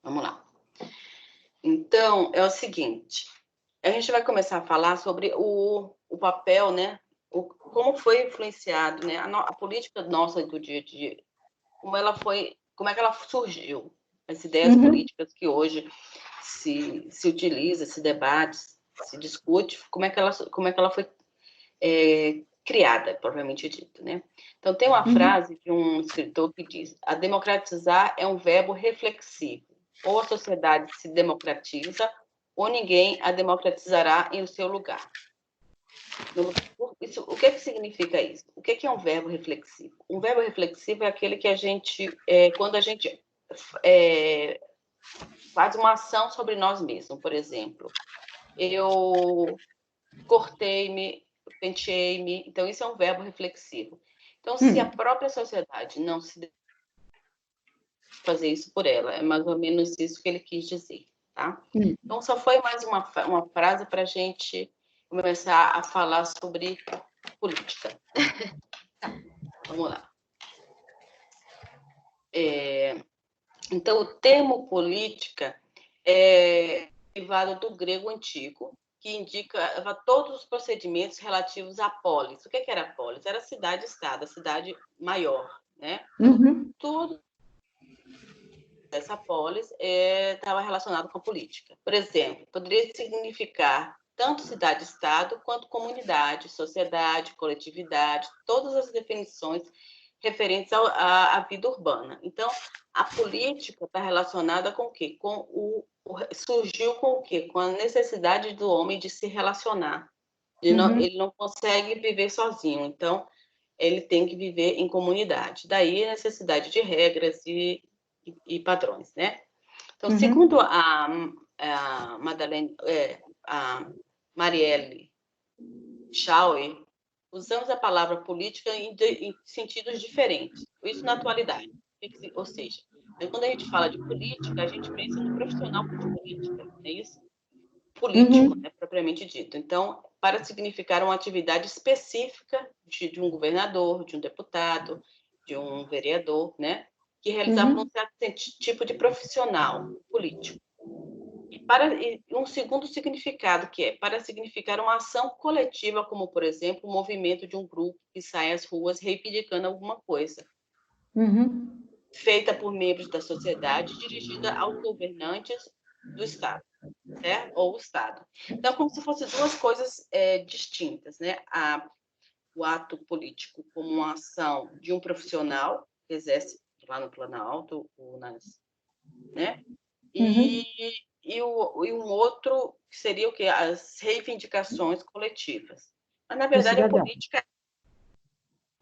Vamos lá. Então, é o seguinte, a gente vai começar a falar sobre o papel, né? Como foi influenciado, né? A política nossa do dia a dia, como é que ela surgiu, as ideias políticas que hoje se utiliza, se debate, se discute, como é que ela foi criada, propriamente dito, né? Então, tem uma frase de um escritor que diz: a democratizar é um verbo reflexivo. Ou a sociedade se democratiza, ou ninguém a democratizará em seu lugar. Isso, o que significa isso? O que é um verbo reflexivo? Um verbo reflexivo é aquele que a gente, quando a gente faz uma ação sobre nós mesmos, por exemplo, eu cortei-me, penteei-me, então isso é um verbo reflexivo. Então, se a própria sociedade não se fazer isso por ela, é mais ou menos isso que ele quis dizer, tá? Então, só foi mais uma frase para a gente começar a falar sobre política. Vamos lá. Então, o termo política é derivado do grego antigo, que indica todos os procedimentos relativos à polis. O que era a polis? Era a cidade-estado, a cidade maior, né? Tudo essa polis estava relacionado com a política. Por exemplo, poderia significar tanto cidade-estado quanto comunidade, sociedade, coletividade, todas as definições referentes à vida urbana. Então, a política está relacionada com o quê? Surgiu com o quê? Com a necessidade do homem de se relacionar. Ele não consegue viver sozinho, então ele tem que viver em comunidade. Daí a necessidade de regras e padrões, né? Então, segundo a Marielle Schauer, usamos a palavra política em sentidos diferentes, isso na atualidade. Ou seja, quando a gente fala de política, a gente pensa no profissional de política, é isso? Político, né, propriamente dito. Então, para significar uma atividade específica de um governador, de um deputado, de um vereador, né, que realizava um certo tipo de profissional político. E um segundo significado, que é para significar uma ação coletiva, como, por exemplo, o movimento de um grupo que sai às ruas reivindicando alguma coisa, feita por membros da sociedade, dirigida aos governantes do Estado, certo? Ou o Estado. Então, como se fossem duas coisas distintas, né? O ato político como uma ação de um profissional que exerce lá no Planalto, ou né? E um outro que seria o quê? As reivindicações coletivas. Mas, na verdade, a política...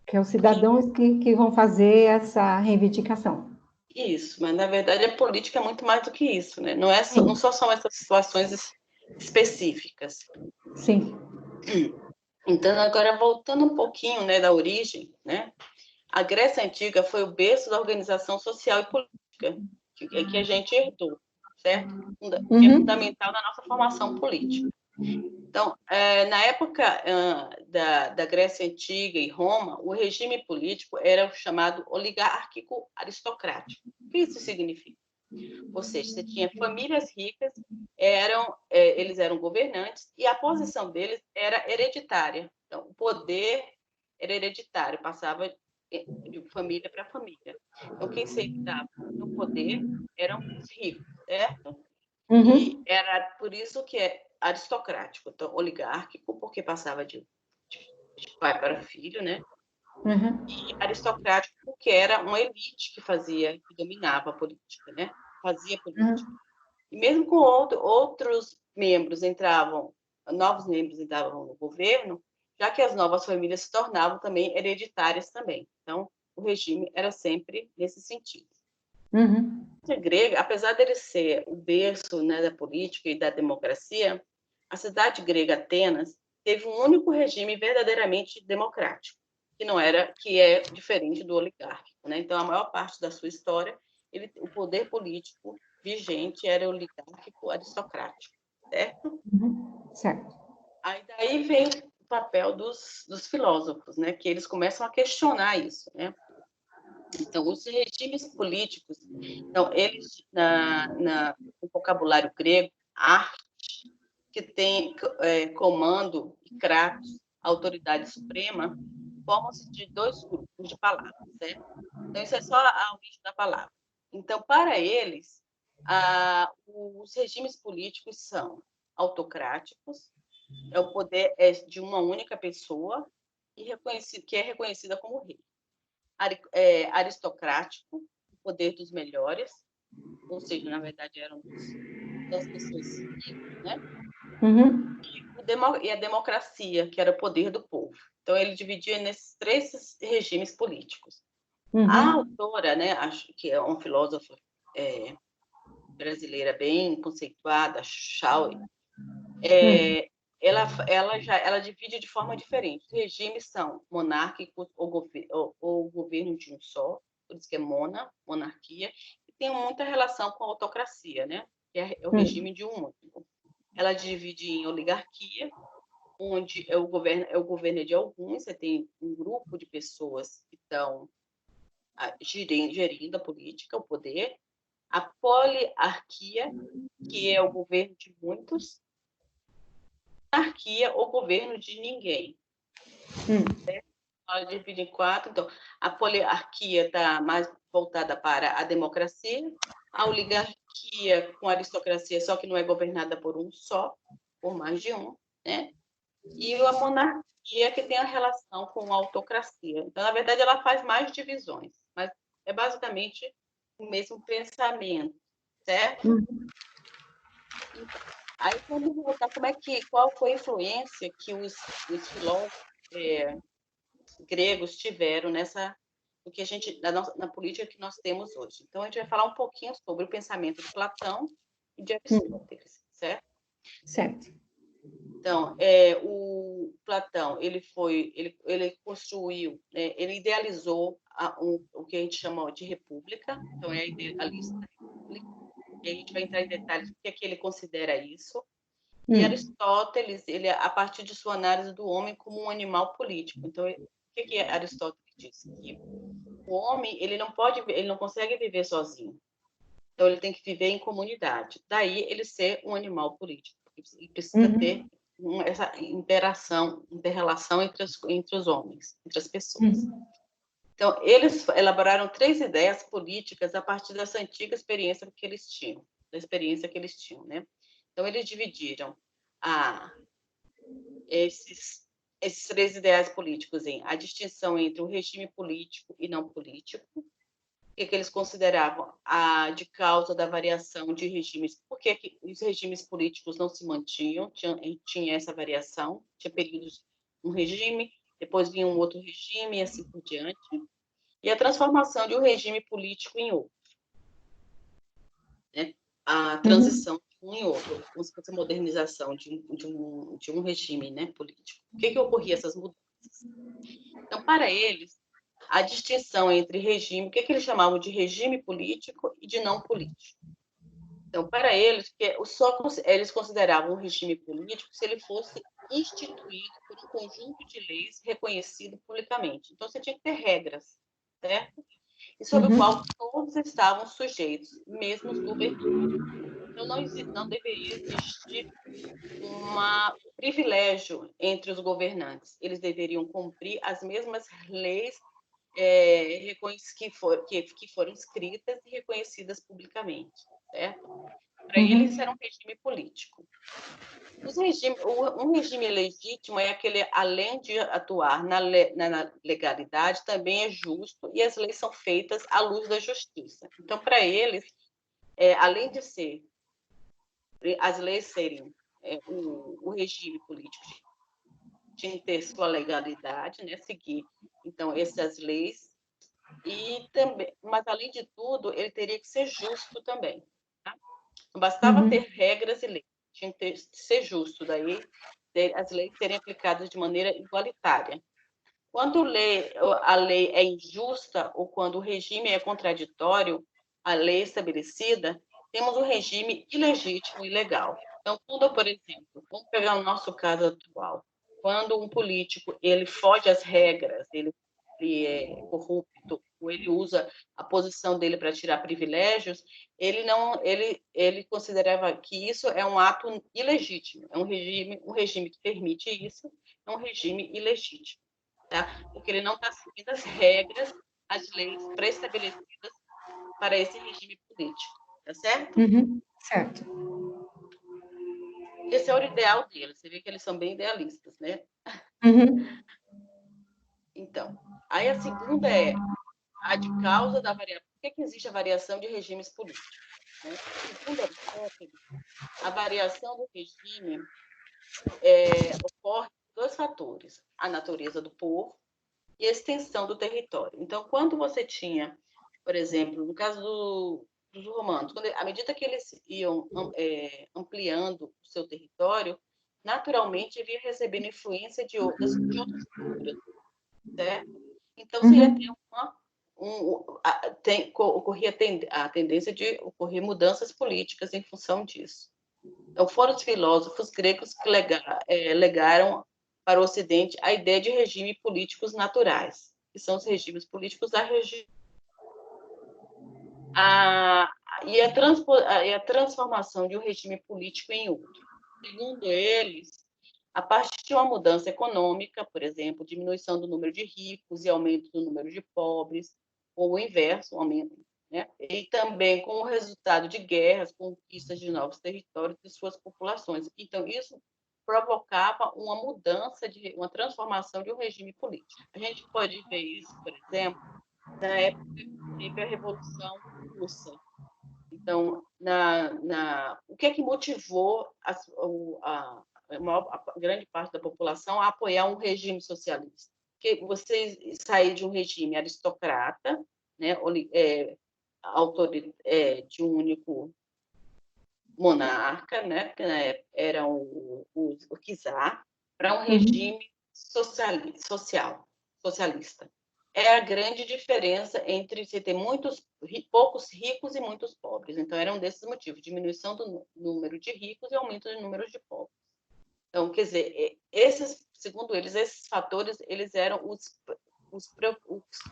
Que é os cidadãos que vão fazer essa reivindicação. Isso, mas, na verdade, a política é muito mais do que isso, né? Não só são essas situações específicas. Sim. Então, agora, voltando um pouquinho, né, da origem, né? A Grécia Antiga foi o berço da organização social e política que a gente herdou, certo? Que é fundamental na nossa formação política. Então, na época da Grécia Antiga e Roma, o regime político era o chamado oligárquico aristocrático. O que isso significa? Ou seja, você tinha famílias ricas, eles eram governantes, e a posição deles era hereditária. Então, o poder era hereditário, passava de família para família. Então, quem sempre estava no poder eram os ricos, certo? E era por isso que é aristocrático, então oligárquico, porque passava de pai para filho, né? E aristocrático, porque era uma elite que dominava a política, né? Fazia política. E mesmo com outros membros novos membros entravam no governo, já que as novas famílias se tornavam também hereditárias também. Então, o regime era sempre nesse sentido. A grega, apesar dele ser o berço, né, da política e da democracia, a cidade grega Atenas teve um único regime verdadeiramente democrático, que é diferente do oligárquico, né? Então, a maior parte da sua história, o poder político vigente era oligárquico aristocrático, certo? Certo. Aí daí vem o papel dos filósofos, né? Que eles começam a questionar isso, né? Então, os regimes políticos, então, eles, no vocabulário grego, arte, que tem comando e kratos, autoridade suprema, formam-se de dois grupos de palavras, certo? Então, isso é só a origem da palavra. Então, para eles, os regimes políticos são autocráticos, o poder é de uma única pessoa e que é reconhecida como rei. Aristocrático, o poder dos melhores, ou seja, na verdade, eram das pessoas ricas, né? Uhum. E a democracia, que era o poder do povo. Então, ele dividia nesses três regimes políticos. A Uhum. autora, né, acho que é uma filósofa brasileira bem conceituada, Shaw, ela divide de forma diferente. Os regimes são monárquicos ou governo de um só, por isso que é monarquia, e tem muita relação com a autocracia, né? Que é o regime de um único. Ela divide em oligarquia, onde o governo de alguns, você tem um grupo de pessoas que estão gerindo a política, o poder. A poliarquia, que é o governo de muitos, monarquia ou governo de ninguém. Ela divide em quatro. Então, a poliarquia está mais voltada para a democracia, a oligarquia com a aristocracia, só que não é governada por um só, por mais de um, né? E a monarquia, que tem a relação com a autocracia. Então, na verdade, ela faz mais divisões, mas é basicamente o mesmo pensamento, certo? Então, aí, quando voltar, qual foi a influência que os filósofos gregos tiveram o que a gente, na política que nós temos hoje? Então, a gente vai falar um pouquinho sobre o pensamento de Platão e de Aristóteles, certo? Certo. Então, o Platão, ele construiu, ele idealizou o que a gente chama de república, então é idealista da república, e a gente vai entrar em detalhes do que ele considera isso. E Aristóteles, ele, a partir de sua análise do homem como um animal político. Então, o que Aristóteles diz? Que o homem, ele não consegue viver sozinho. Então, ele tem que viver em comunidade. Daí, ele ser um animal político. Ele precisa ter essa inter-relação entre os homens, entre as pessoas. Então, eles elaboraram 3 ideias políticas a partir dessa antiga experiência que eles tinham, né? Então, eles dividiram esses 3 ideais políticos em a distinção entre o regime político e não político, o que eles consideravam de causa da variação de regimes, por que os regimes políticos não se mantinham, tinha essa variação, tinha períodos um regime, depois vinha um outro regime e assim por diante, e a transformação de um regime político em outro, né? A transição de um em outro, como se fosse a modernização de um regime, né, político. O que ocorria essas mudanças? Então, para eles, a distinção entre regime, o que eles chamavam de regime político e de não político. Então, para eles, eles consideravam um regime político se ele fosse instituído por um conjunto de leis reconhecido publicamente. Então, você tinha que ter regras, certo? E sobre o qual todos estavam sujeitos, mesmo os governantes. Então, não deveria existir um privilégio entre os governantes. Eles deveriam cumprir as mesmas leis que foram escritas e reconhecidas publicamente, certo? Para eles, era um regime político. Um regime legítimo é aquele, além de atuar na legalidade, também é justo e as leis são feitas à luz da justiça. Então, para eles, além de as leis serem o regime político tinha que ter sua legalidade, né? Seguir, então, essas leis e também, mas além de tudo, ele teria que ser justo também. Tá? Não bastava ter regras e leis, tinha que ser justo, daí as leis serem aplicadas de maneira igualitária. Quando a lei é injusta ou quando o regime é contraditório à lei estabelecida, temos um regime ilegítimo e ilegal. Então, quando, por exemplo, vamos pegar o nosso caso atual, quando um político ele foge às regras, ele é corrupto, ou ele usa a posição dele para tirar privilégios, ele considerava que isso é um ato ilegítimo, é um regime que permite isso, é um regime ilegítimo, tá? Porque ele não está seguindo as regras, as leis pré-estabelecidas para esse regime político, tá certo? Certo. Esse é o ideal deles, você vê que eles são bem idealistas, né? Então, aí a segunda é a de causa da variação. Por que existe a variação de regimes políticos? Né? Segundo Aristóteles, a variação do regime ocorre por dois fatores: a natureza do povo e a extensão do território. Então, quando você tinha, por exemplo, no caso dos romanos, à medida que eles iam ampliando o seu território, naturalmente ele ia recebendo influência de outras culturas, certo? Então, você ia ter ocorria a tendência de ocorrer mudanças políticas em função disso. Então, foram os filósofos gregos que legaram para o Ocidente a ideia de regime políticos naturais, que são os regimes políticos da região. E a transformação de um regime político em outro. Segundo eles, a partir de uma mudança econômica, por exemplo, diminuição do número de ricos e aumento do número de pobres, ou o inverso, aumento, né? E também com o resultado de guerras, conquistas de novos territórios e suas populações. Então, isso provocava uma mudança, uma transformação de um regime político. A gente pode ver isso, por exemplo, na época que teve a Revolução Russa. Então, o que é que motivou a grande parte da população a apoiar um regime socialista? Que você sair de um regime aristocrata, né, de um único monarca, né, que na época era o czar, para um regime socialista. É a grande diferença entre você ter poucos ricos e muitos pobres. Então, era um desses motivos: diminuição do número de ricos e aumento do número de pobres. Então, quer dizer, segundo eles, esses fatores, eles eram os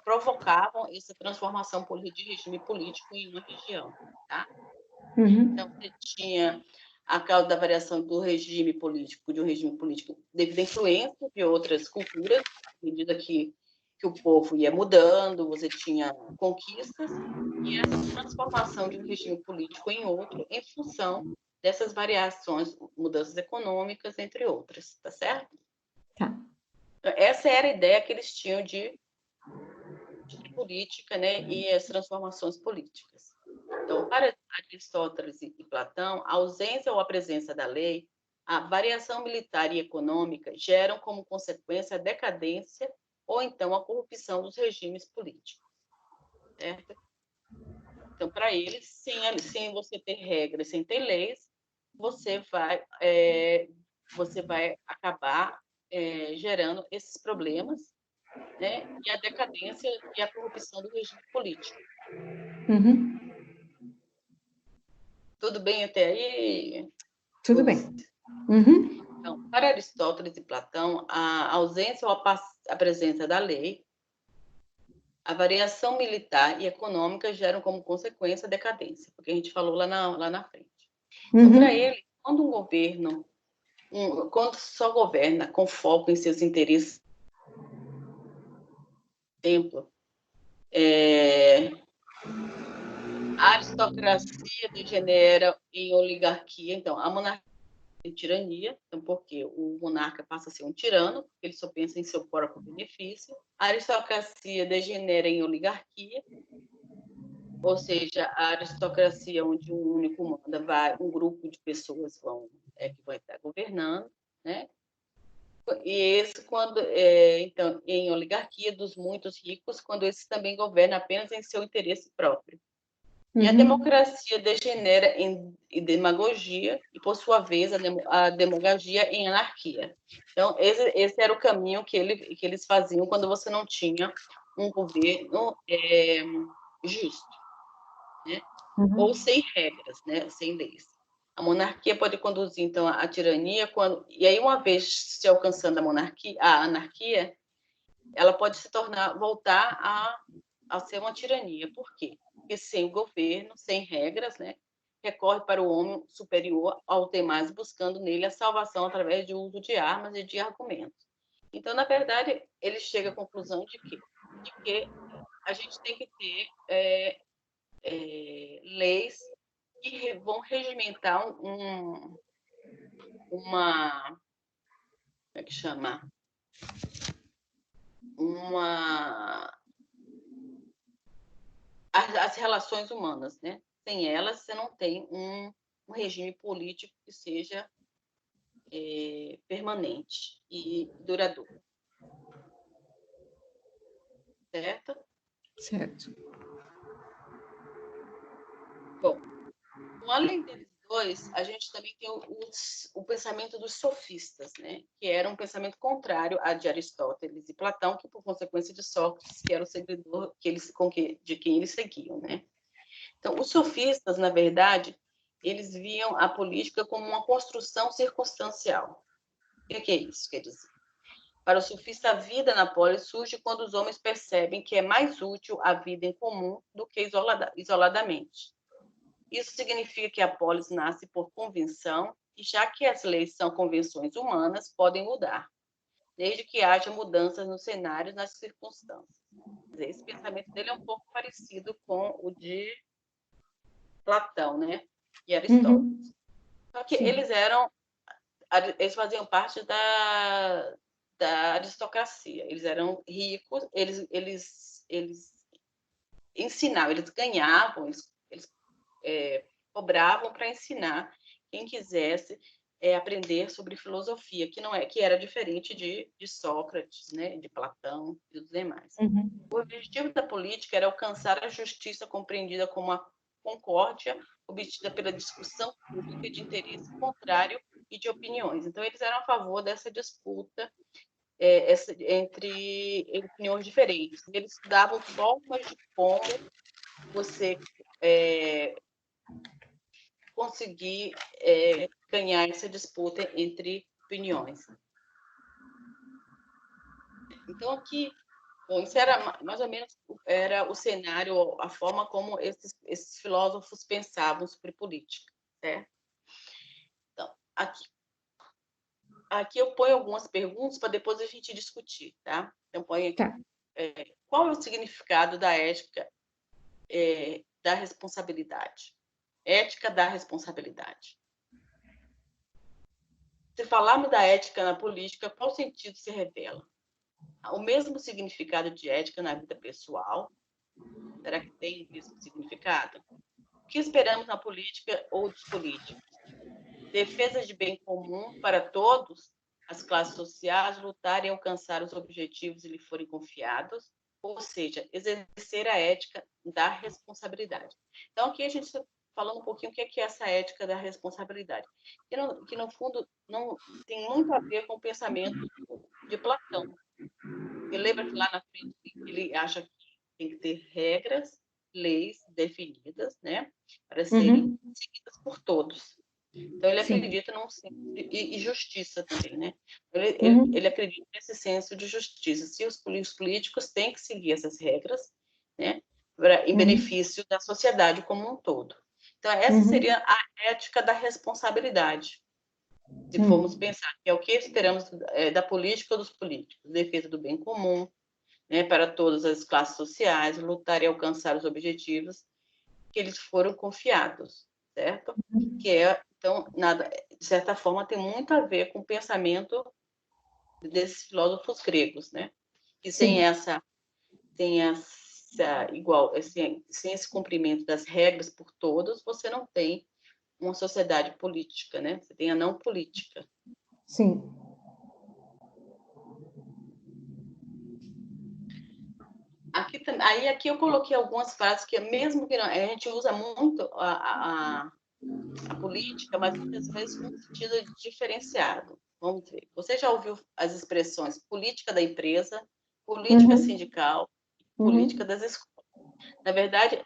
provocavam essa transformação de regime político em uma região, tá? Então, você tinha a causa da variação do regime político, devido à influência de outras culturas, à medida que o povo ia mudando, você tinha conquistas, e essa transformação de um regime político em outro, em função dessas variações, mudanças econômicas, entre outras, tá certo? Tá. Essa era a ideia que eles tinham de política, né, e as transformações políticas. Então, para Aristóteles e Platão, a ausência ou a presença da lei, a variação militar e econômica geram como consequência a decadência ou então a corrupção dos regimes políticos, certo? Então, para eles, sem você ter regras, sem ter leis, você vai acabar gerando esses problemas, né? E a decadência e a corrupção do regime político. Tudo bem até aí? Tudo bem. Então, para Aristóteles e Platão, a ausência ou a presença da lei, a variação militar e econômica geram como consequência a decadência, porque a gente falou lá na frente. Então, para ele, quando um governo, quando só governa com foco em seus interesses, por exemplo, a aristocracia degenera em oligarquia. Então, a monarquia em tirania, então, porque o monarca passa a ser um tirano, ele só pensa em seu próprio benefício. A aristocracia degenera em oligarquia, ou seja, a aristocracia onde um único manda, um grupo de pessoas que vai estar governando, né? E esse então, em oligarquia dos muitos ricos, quando esses também governam apenas em seu interesse próprio. E a democracia degenera em demagogia e, por sua vez, a demagogia em anarquia. Então, esse era o caminho que eles faziam quando você não tinha um governo justo, né? Ou sem regras, né? Sem leis. A monarquia pode conduzir, então, à tirania, e aí, uma vez se alcançando a anarquia, ela pode voltar a ser uma tirania. Por quê? Porque sem o governo, sem regras, né, recorre para o homem superior aos demais, buscando nele a salvação através do uso de armas e de argumentos. Então, na verdade, ele chega à conclusão de que a gente tem que ter leis que vão regimentar uma, como é que chama? As relações humanas, né? Sem elas, você não tem um regime político que seja permanente e duradouro. Certo? Certo. Bom, além deles dois, a gente também tem o pensamento dos sofistas, né? Que era um pensamento contrário a de Aristóteles e Platão, que por consequência de Sócrates, que era o seguidor de quem eles seguiam, né? Então, os sofistas, na verdade, eles viam a política como uma construção circunstancial. O que é isso? Quer dizer, para o sofista, a vida na polis surge quando os homens percebem que é mais útil a vida em comum do que isoladamente. Isso significa que a polis nasce por convenção, e já que as leis são convenções humanas, podem mudar, desde que haja mudanças nos cenários, nas circunstâncias. Esse pensamento dele é um pouco parecido com o de Platão, né? E Aristóteles. Só que Sim. eles faziam parte da aristocracia. Eles eram ricos, eles ensinavam, eles ganhavam, eles cobravam para ensinar quem quisesse aprender sobre filosofia, que era diferente de Sócrates, né, de Platão e dos demais. O objetivo da política era alcançar a justiça, compreendida como a concórdia obtida pela discussão pública de interesse contrário e de opiniões. Então, eles eram a favor dessa disputa entre opiniões diferentes. Eles davam formas de como você conseguir ganhar essa disputa entre opiniões. Então, aqui, bom, isso era mais ou menos o cenário, a forma como esses filósofos pensavam sobre política, certo? Então, aqui eu ponho algumas perguntas para depois a gente discutir, tá? Então, põe aqui. Tá. Qual é o significado da ética da responsabilidade? Ética da responsabilidade. Se falarmos da ética na política, qual sentido se revela? O mesmo significado de ética na vida pessoal? Será que tem o mesmo significado? O que esperamos na política ou dos políticos? Defesa de bem comum para todos, as classes sociais lutarem e alcançar os objetivos e lhe forem confiados, ou seja, exercer a ética da responsabilidade. Então, aqui a gente está falando um pouquinho o que é essa ética da responsabilidade, que no fundo não tem muito a ver com o pensamento de Platão. Ele lembra que lá na frente ele acha que tem que ter regras, leis definidas, né, para serem seguidas por todos. Então, ele acredita num senso e justiça também, né? Ele acredita nesse senso de justiça. Se os políticos têm que seguir essas regras, né, em benefício da sociedade como um todo. Então, essa seria a ética da responsabilidade, se formos pensar, que é o que esperamos da política ou dos políticos. Defesa do bem comum, né, para todas as classes sociais, lutar e alcançar os objetivos que eles foram confiados, certo? Então, de certa forma, tem muito a ver com o pensamento desses filósofos gregos, né? E sem esse cumprimento das regras por todos, você não tem uma sociedade política, né? Você tem a não política. Sim. Aqui eu coloquei algumas frases que, mesmo que a gente usa muito a política, mas muitas vezes num sentido diferenciado. Vamos ver. Você já ouviu as expressões política da empresa, política sindical, política das escolas? Na verdade,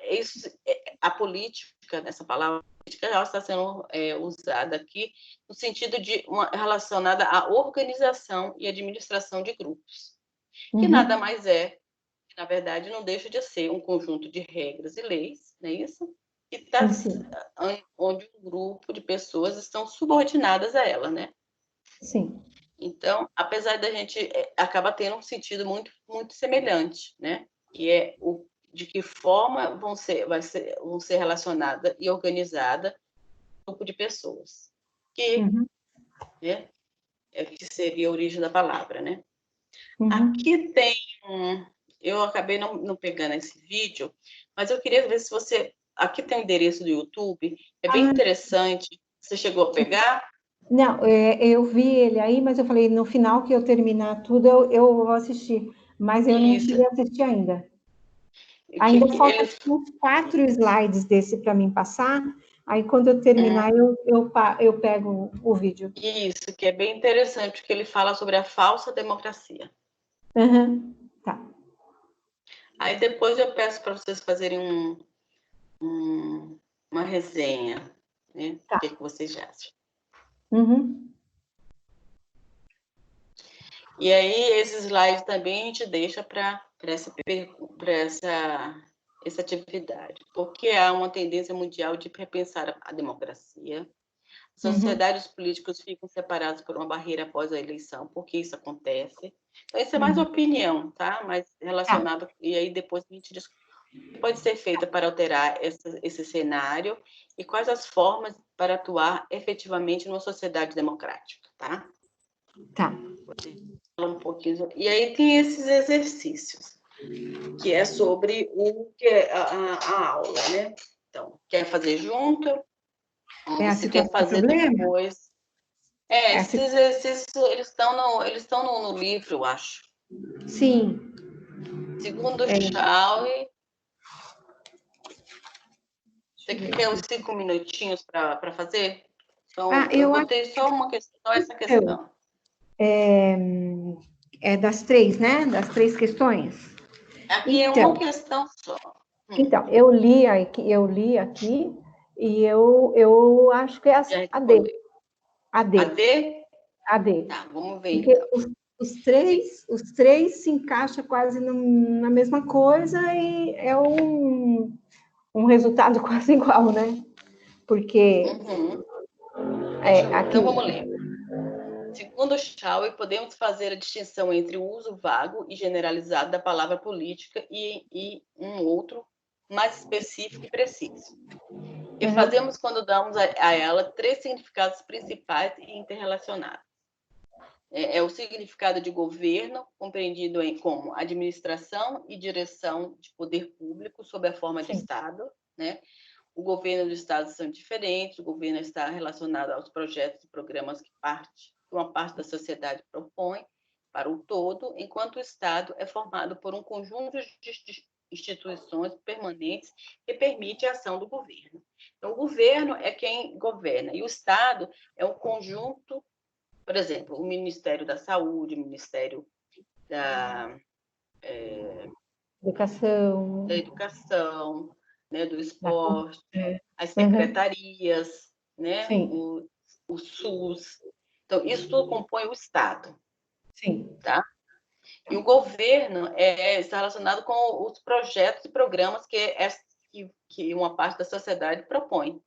a política, essa palavra política, ela está sendo usada aqui no sentido de relacionada à organização e administração de grupos, que nada mais é na verdade, não deixa de ser um conjunto de regras e leis, não é isso? E tá, Sim, onde um grupo de pessoas estão subordinadas a ela, né? sim. Então, apesar da gente acaba tendo um sentido muito, muito semelhante, né? Que é o de que forma vão ser relacionada e organizada um grupo de pessoas, que, Uhum, né, que seria a origem da palavra, né? uhum. Aqui tem eu acabei não pegando esse vídeo, mas eu queria ver se você, aqui tem o endereço do YouTube, é bem Ah, interessante. Você chegou a pegar? não, eu vi ele aí, mas eu falei, no final que eu terminar tudo, eu vou assistir. Mas eu não Isso, cheguei a assistir ainda. que Ainda faltam eles uns 4 slides desse para mim passar. Aí, quando eu terminar, eu pego o vídeo. Isso, que é bem interessante, porque ele fala sobre a falsa democracia. Uhum, tá. Aí depois eu peço para vocês fazerem uma resenha, né? O Tá. que vocês já acham? Uhum, E aí, esse slide também a gente deixa para essa atividade, porque há uma tendência mundial de repensar a democracia. uhum, Sociedades políticos ficam separados por uma barreira após a eleição, porque isso acontece. Então, isso é mais uhum. opinião, tá? Mais Tá, relacionado, e aí depois a gente discute o que pode ser feito para alterar esse cenário e quais as formas para atuar efetivamente numa sociedade democrática, tá? tá. Um pouquinho. E aí tem esses exercícios, que é sobre o que é a aula, né? Então, quer fazer junto? É Ou a se quer situação do fazer problema? depois? É a Esses exercícios, eles estão no livro, eu acho. Sim. Segundo É, Chauí, deixa você eu ver quer os aqui. 5 minutinhos para fazer? Então, eu Eu acho botei só uma questão, só essa que eu. questão. É das 3, né? Das 3 questões. Aqui é uma Então, questão só. então, eu li aqui e eu acho que é Já a D. respondeu. A A D. D? A D. Tá, vamos ver Porque então. os três se encaixam quase na mesma coisa e é um resultado quase igual, né? Porque Uhum. Deixa eu ver. aqui. Então, vamos ler. Segundo Chauí, podemos fazer a distinção entre o uso vago e generalizado da palavra política e um outro mais específico e preciso. E Uhum, fazemos quando damos a ela 3 significados principais e interrelacionados. É o significado de governo, compreendido como administração e direção de poder público sob a forma de sim. Estado, né? O governo do Estado são diferentes, o governo está relacionado aos projetos e programas que uma parte da sociedade propõe para o todo, enquanto o Estado é formado por um conjunto de instituições permanentes que permite a ação do governo. Então, o governo é quem governa, e o Estado é um conjunto, por exemplo, o Ministério da Saúde, o Ministério da, da Educação. Educação, né, do Da, Esporte, é, as uhum, secretarias, né, sim, o SUS. Então, isso tudo compõe o Estado, sim. tá? E o governo está relacionado com os projetos e programas que uma parte da sociedade propõe,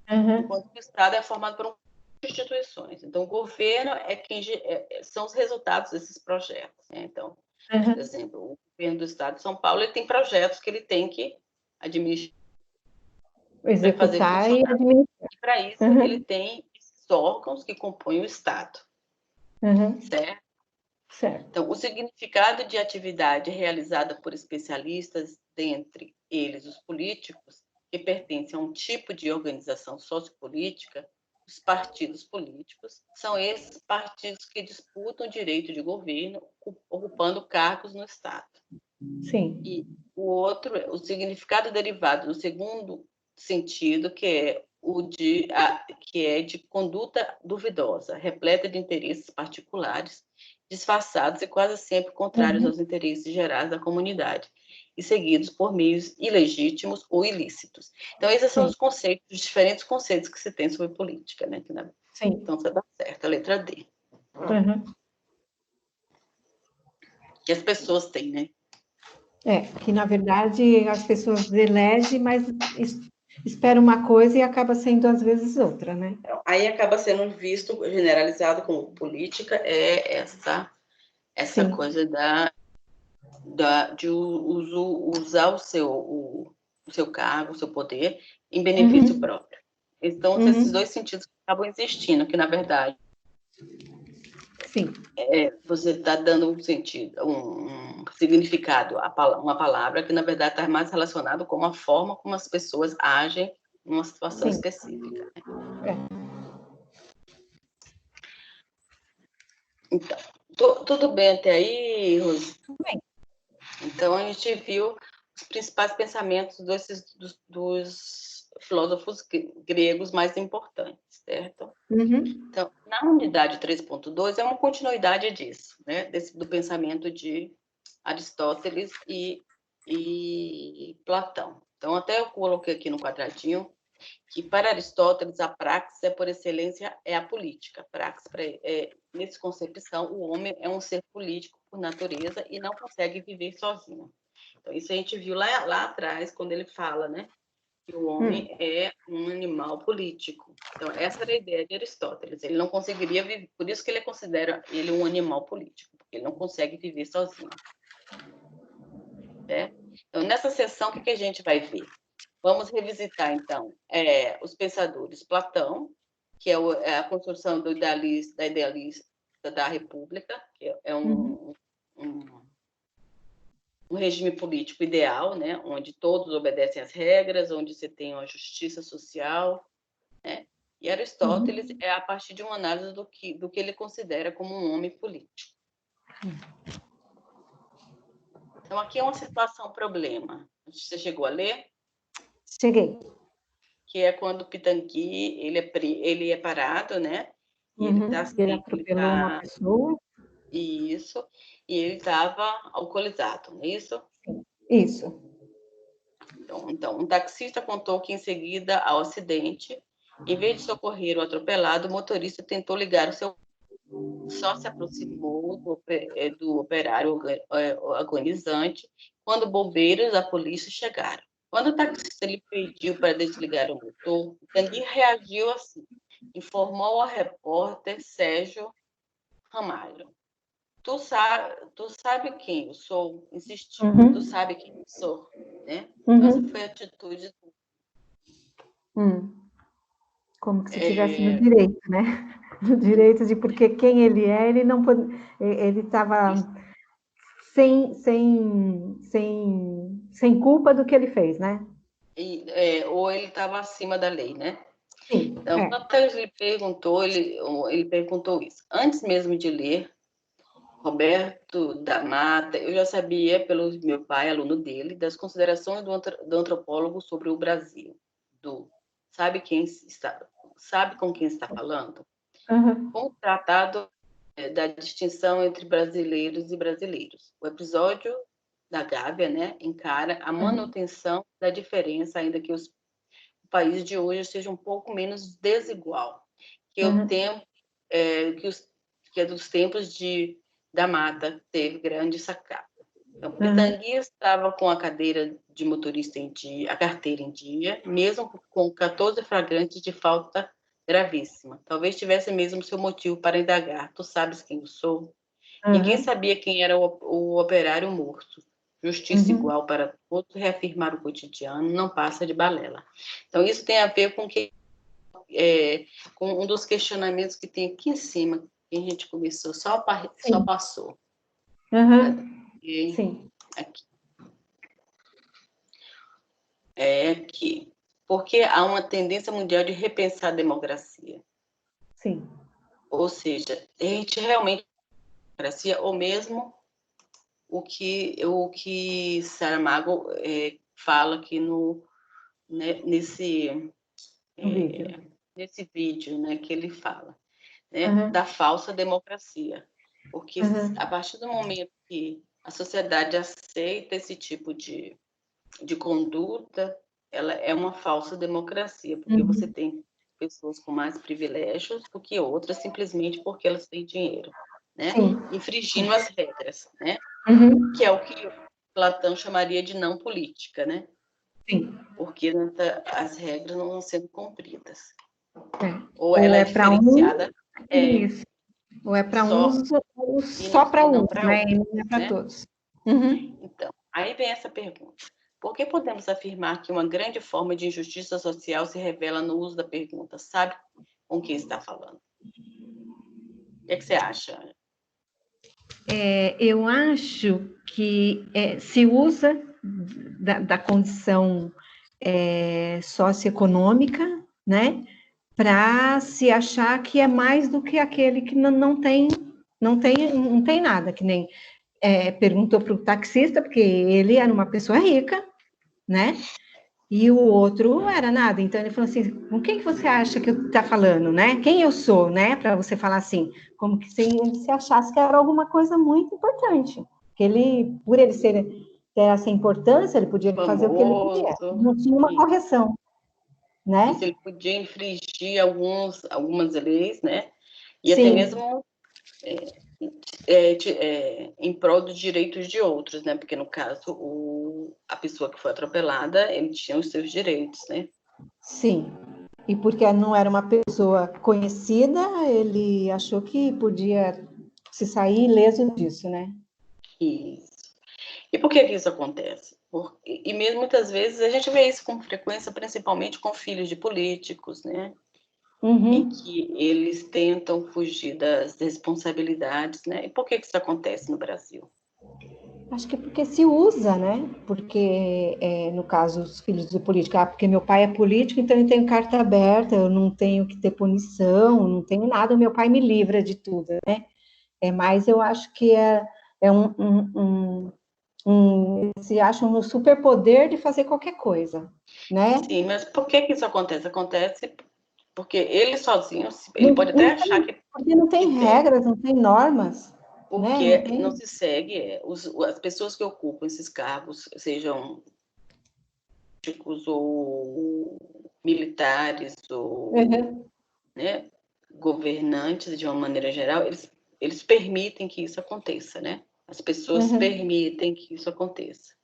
Uhum, enquanto o Estado é formado por instituições. Então, o governo são os resultados desses projetos, né? Então, por uhum. exemplo, o governo do Estado de São Paulo ele tem projetos que ele tem que administrar para fazer Executar e funcionar. administrar. E para isso ele Uhum, tem esses órgãos que compõem o Estado, uhum, certo? certo. Então, o significado de atividade realizada por especialistas, dentre eles os políticos, que pertencem a um tipo de organização sociopolítica, os partidos políticos, são esses partidos que disputam o direito de governo, ocupando cargos no Estado. Sim. E o significado derivado do segundo sentido, que é de conduta duvidosa, repleta de interesses particulares, disfarçados e quase sempre contrários Uhum, aos interesses gerais da comunidade, e seguidos por meios ilegítimos ou ilícitos. Então, esses são sim, os conceitos, os diferentes conceitos que se tem sobre política, né? sim. Então, você dá certo, a letra D. Uhum, Que as pessoas têm, né? Que na verdade as pessoas elegem, mas esperam uma coisa e acaba sendo às vezes outra, né? Aí acaba sendo visto, generalizado como política, essa coisa de usar o seu cargo, o seu poder, em benefício próprio. Então, esses dois sentidos acabam existindo, que, na verdade, sim, você está dando um sentido, um significado a uma palavra que, na verdade, está mais relacionado com a forma como as pessoas agem numa situação específica. Então, tudo bem até aí, Rose? tudo bem. Então, a gente viu os principais pensamentos dos filósofos gregos mais importantes, certo? Então, na unidade 3.2 é uma continuidade disso, né? Do pensamento de Aristóteles e Platão. Então, até eu coloquei aqui no quadradinho que, para Aristóteles, a praxis, por excelência, é a política. Nessa concepção, o homem é um ser político por natureza e não consegue viver sozinho. Então, isso a gente viu lá atrás, quando ele fala, né, que o homem é um animal político. Então, essa era a ideia de Aristóteles. Ele não conseguiria viver, por isso que ele considera ele um animal político, porque ele não consegue viver sozinho. Então, nessa sessão, o que a gente vai ver? Vamos revisitar, então, os pensadores. Platão, que é a construção da idealista da República, que é um regime político ideal, né, onde todos obedecem às regras, onde você tem uma justiça social, né? E Aristóteles é a partir de uma análise do que ele considera como um homem político. Então, aqui é uma situação problema. Você chegou a ler? Cheguei. Que é quando o Pitangui ele é parado, né? E ele está assim, ele atropelou uma pessoa. Isso. E ele estava alcoolizado, não é isso? Isso. Então, um taxista contou que, em seguida ao acidente, em vez de socorrer o atropelado, o motorista tentou ligar o seu. Só se aproximou do operário agonizante quando bombeiros da polícia chegaram. Quando o taxista lhe pediu para desligar o motor, Tanguy reagiu assim. Informou ao repórter Sérgio Ramalho. Tu sabe quem eu sou? Insistiu. Tu sabe quem eu sou? Né? Então, essa foi a atitude. Como que se estivesse no direito, né? No direito de porque quem ele é, ele não pode, ele estava sem culpa do que ele fez, né? Ou ele estava acima da lei, né? Sim. Então, quando ele perguntou isso. Antes mesmo de ler, Roberto da Mata, eu já sabia, pelo meu pai, aluno dele, das considerações do antropólogo sobre o Brasil. Sabe com quem está falando? Com o tratado da distinção entre brasileiros e brasileiros. O episódio da Gávea, né, encara a manutenção da diferença, ainda que o país de hoje seja um pouco menos desigual, que o tempo que é dos tempos da Mata teve grande sacada. Então, Pitangui estava com a cadeira de motorista em dia, a carteira em dia, mesmo com 14 flagrantes de falta gravíssima. Talvez tivesse mesmo seu motivo para indagar. Tu sabes quem eu sou? Ninguém sabia quem era o operário morto. Justiça igual para todos, reafirmar o cotidiano, não passa de balela. Então, isso tem a ver com um dos questionamentos que tem aqui em cima, que a gente começou, só passou. Sim. Aqui. Porque há uma tendência mundial de repensar a democracia. Sim. Ou seja, a gente realmente democracia, ou mesmo o que Saramago fala aqui nesse vídeo, né, que ele fala, né, da falsa democracia. Porque a partir do momento que a sociedade aceita esse tipo de conduta, ela é uma falsa democracia, porque você tem pessoas com mais privilégios do que outras, simplesmente porque elas têm dinheiro, né? Infringindo as regras, né? Que é o que Platão chamaria de não política, né? Sim. Porque as regras não vão sendo cumpridas. É. Ou ela é para diferenciada isso. Ou é para só, uns, ou só para e não uns, para né? E outros, não é para né? todos. Uhum. Então, aí vem essa pergunta. Por que podemos afirmar que uma grande forma de injustiça social se revela no uso da pergunta? Sabe com quem está falando? O que você acha? Eu acho que se usa da condição socioeconômica, né, para se achar que é mais do que aquele que não tem nada, que nem perguntou para o taxista, porque ele era uma pessoa rica, né? E o outro não era nada. Então ele falou assim: com quem que você acha que está falando, né? Quem eu sou, né? Para você falar assim, como que se achasse que era alguma coisa muito importante. Que ele, por ele ter essa importância, ele podia fazer o que ele queria. Famoso. Não tinha uma correção, né? Isso, ele podia infringir algumas leis, né? E até Sim. mesmo em prol dos direitos de outros, né? Porque, no caso, a pessoa que foi atropelada, ele tinha os seus direitos, né? Sim. E porque não era uma pessoa conhecida, ele achou que podia se sair ileso disso, né? Isso. E por que isso acontece? E mesmo muitas vezes a gente vê isso com frequência, principalmente com filhos de políticos, né? Em Uhum. que eles tentam fugir das responsabilidades, né? E por que isso acontece no Brasil? Acho que é porque se usa, né? Porque, no caso, os filhos de político, porque meu pai é político, então eu tenho carta aberta, eu não tenho que ter punição, não tenho nada, o meu pai me livra de tudo, né? Mas eu acho que é se acham no superpoder de fazer qualquer coisa, né? Sim, mas por que isso acontece? Acontece porque ele sozinho, ele Não, pode até achar porque não que tem tem, regras, não tem normas, né? Não porque não tem. se segue, as pessoas que ocupam esses cargos, sejam políticos ou militares ou, Uhum, né, governantes de uma maneira geral, eles permitem que isso aconteça, né? As pessoas uhum, permitem que isso aconteça.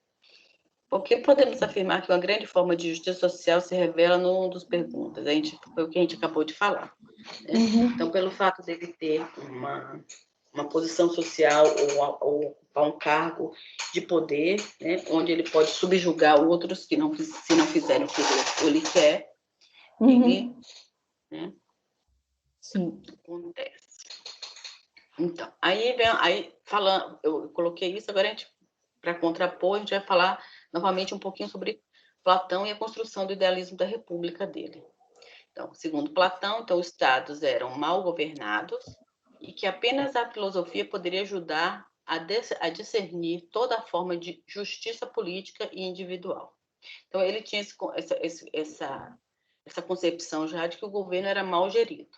Porque podemos afirmar que uma grande forma de justiça social se revela num dos perguntas. Foi o que a gente acabou de falar. Né? uhum, Então, pelo fato dele ter uma posição social ou ocupar um cargo de poder, né, onde ele pode subjugar outros que se não fizerem o que ele quer, ele, uhum. né, Sim. acontece. Então, aí falando, eu coloquei isso, agora para contrapor, a gente vai falar novamente um pouquinho sobre Platão e a construção do idealismo da república dele. Então, segundo Platão, então, os estados eram mal governados e que apenas a filosofia poderia ajudar a discernir toda forma de justiça política e individual. Então, ele tinha essa concepção já de que o governo era mal gerido.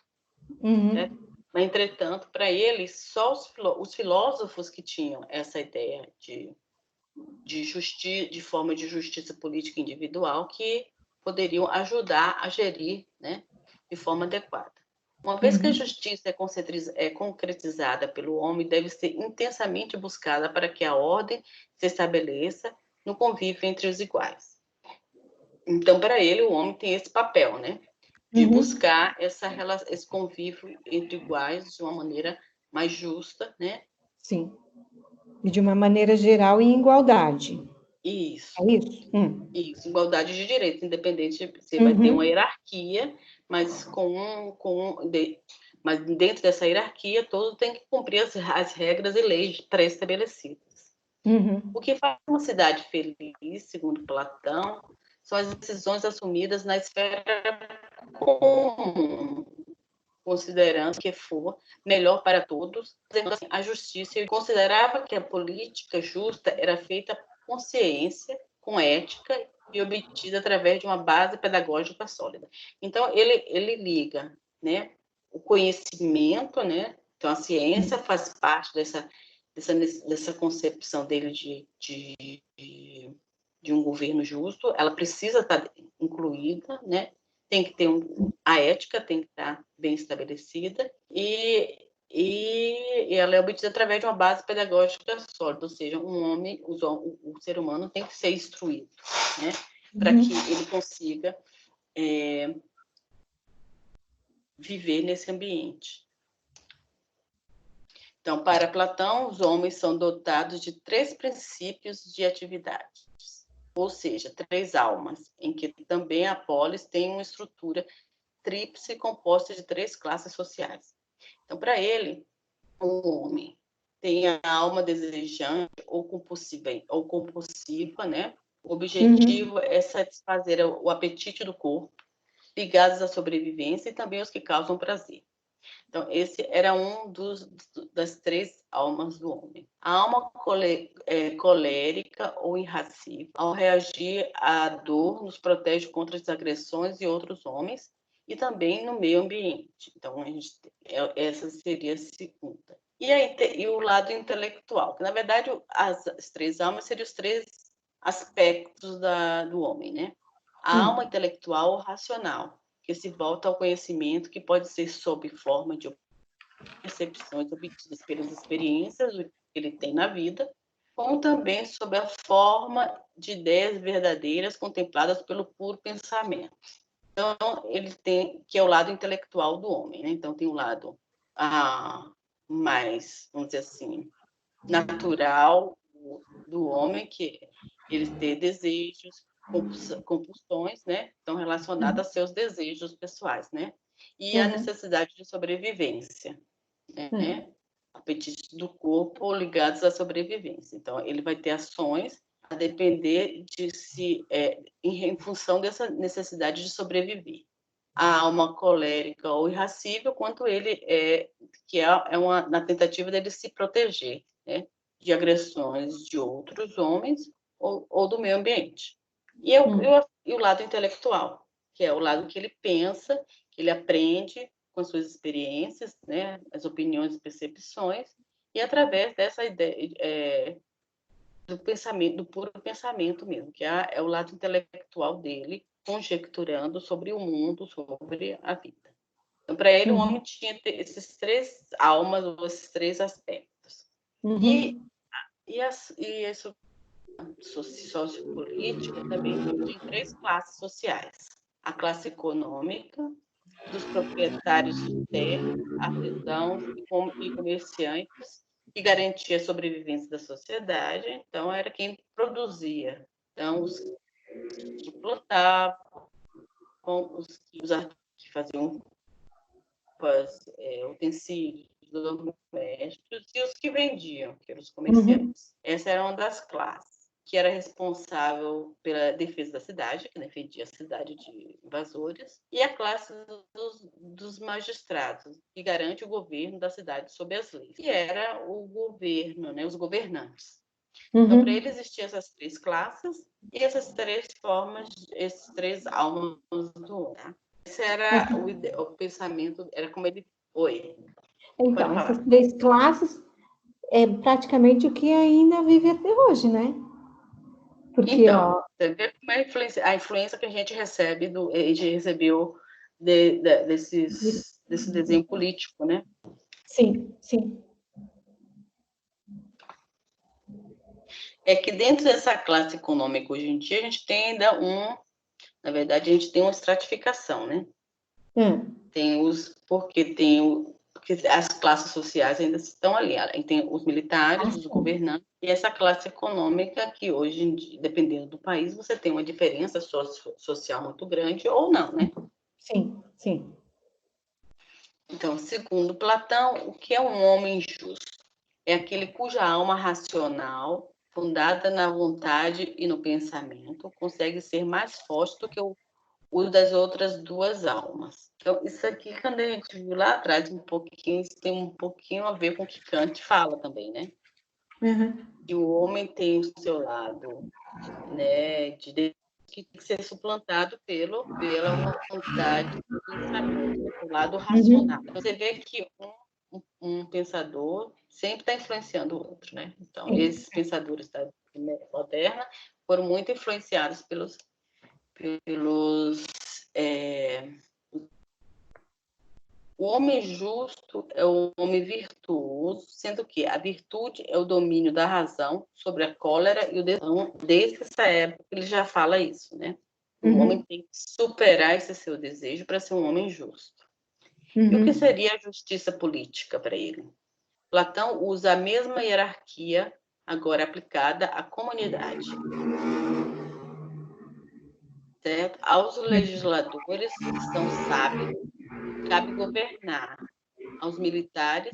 Né? Uhum, Mas, entretanto, para ele, só os filósofos que tinham essa ideia de forma de justiça política individual que poderiam ajudar a gerir, né, de forma adequada. Uma vez que a uhum, justiça é concretizada pelo homem, deve ser intensamente buscada para que a ordem se estabeleça no convívio entre os iguais. Então, para ele, o homem tem esse papel, né, de uhum. buscar esse convívio entre iguais de uma maneira mais justa, né? Sim. E de uma maneira geral em igualdade. Isso. É isso? Isso, igualdade de direitos, independente, você vai ter uma Uhum, hierarquia, mas mas dentro dessa hierarquia, todos têm que cumprir as regras e leis pré-estabelecidas. uhum, O que faz uma cidade feliz, segundo Platão, são as decisões assumidas na esfera comum, considerando que for melhor para todos, assim, a justiça. Ele considerava que a política justa era feita com consciência, com ética e obtida através de uma base pedagógica sólida. Então, ele liga, né, o conhecimento, né, então a ciência faz parte dessa concepção dele de um governo justo, ela precisa estar incluída, né, tem que ter a ética tem que estar bem estabelecida e e ela é obtida através de uma base pedagógica sólida, ou seja, o ser humano tem que ser instruído, né, para que ele consiga viver nesse ambiente. Então, para Platão, os homens são dotados de 3 princípios de atividade, ou seja, 3 almas, em que também a polis tem uma estrutura tríplice composta de 3 classes sociais. Então, para ele, o homem tem a alma desejante ou compulsiva, né? O objetivo é satisfazer o apetite do corpo, ligados à sobrevivência e também os que causam prazer. Então, esse era das 3 almas do homem. A alma colérica ou irascível, ao reagir à dor, nos protege contra as agressões de outros homens e também no meio ambiente. Então, essa seria a segunda. E o lado intelectual, que na verdade as 3 almas seriam os 3 aspectos do homem, né? A alma intelectual ou racional, que se volta ao conhecimento, que pode ser sob forma de percepções obtidas pelas experiências que ele tem na vida, como também sob a forma de ideias verdadeiras contempladas pelo puro pensamento. Então, ele tem, que é o lado intelectual do homem, né? Então, tem o lado mais, vamos dizer assim, natural do homem, que ele tem desejos, compulsões, né? Estão relacionadas a seus desejos pessoais, né? E a necessidade de sobrevivência, né? Apetites do corpo ligados à sobrevivência. Então, ele vai ter ações a depender em função dessa necessidade de sobreviver. A alma colérica ou irascível, quanto ele na tentativa dele se proteger, né, de agressões de outros homens ou do meio ambiente. E o lado intelectual, que é o lado que ele pensa, que ele aprende com as suas experiências, né, as opiniões e percepções, e através dessa ideia do pensamento, do puro pensamento mesmo, que é o lado intelectual dele, conjecturando sobre o mundo, sobre a vida. Então, para ele, o homem tinha esses 3 almas, ou esses 3 aspectos. E a sociopolítica também tem 3 classes sociais. A classe econômica, dos proprietários de terra, artesãos e comerciantes, que garantia a sobrevivência da sociedade. Então, era quem produzia. Então, os que plantavam, os que faziam roupas, utensílios domésticos, e os que vendiam, que eram os comerciantes. Essa era uma das classes que era responsável pela defesa da cidade, que defendia a cidade de invasores, e a classe dos magistrados, que garante o governo da cidade sob as leis, que era o governo, né, os governantes. Então, para ele existiam essas 3 classes e essas 3 formas, esses 3 almas do homem. Tá? Esse era o pensamento, era como ele foi. Então, essas 3 classes é praticamente o que ainda vive até hoje, né? Porque, então, você vê como é a influência que a gente recebeu desse desenho político, né? Sim, sim. É que dentro dessa classe econômica hoje em dia, a gente tem ainda na verdade, a gente tem uma estratificação, né? Porque as classes sociais ainda estão ali. Tem os militares, os governantes, e essa classe econômica que hoje em dia, dependendo do país, você tem uma diferença social muito grande ou não, né? Sim, sim. Então, segundo Platão, o que é um homem justo? É aquele cuja alma racional, fundada na vontade e no pensamento, consegue ser mais forte do que o das outras 2 almas. Então, isso aqui, quando a gente viu lá atrás isso tem um pouquinho a ver com o que Kant fala também, né? Que o homem tem o seu lado, né, que tem que ser suplantado pela vontade do pensamento, o lado racional. Você vê que um pensador sempre está influenciando o outro, né? Então, esses pensadores da moderna foram muito influenciados pelos O homem justo é o homem virtuoso, sendo que a virtude é o domínio da razão sobre a cólera e o desejo. Desde essa época ele já fala isso, né? O homem tem que superar esse seu desejo para ser um homem justo. E o que seria a justiça política para ele? Platão usa a mesma hierarquia, agora aplicada à comunidade. Certo? Aos legisladores, que são sábios, cabe governar. Aos militares,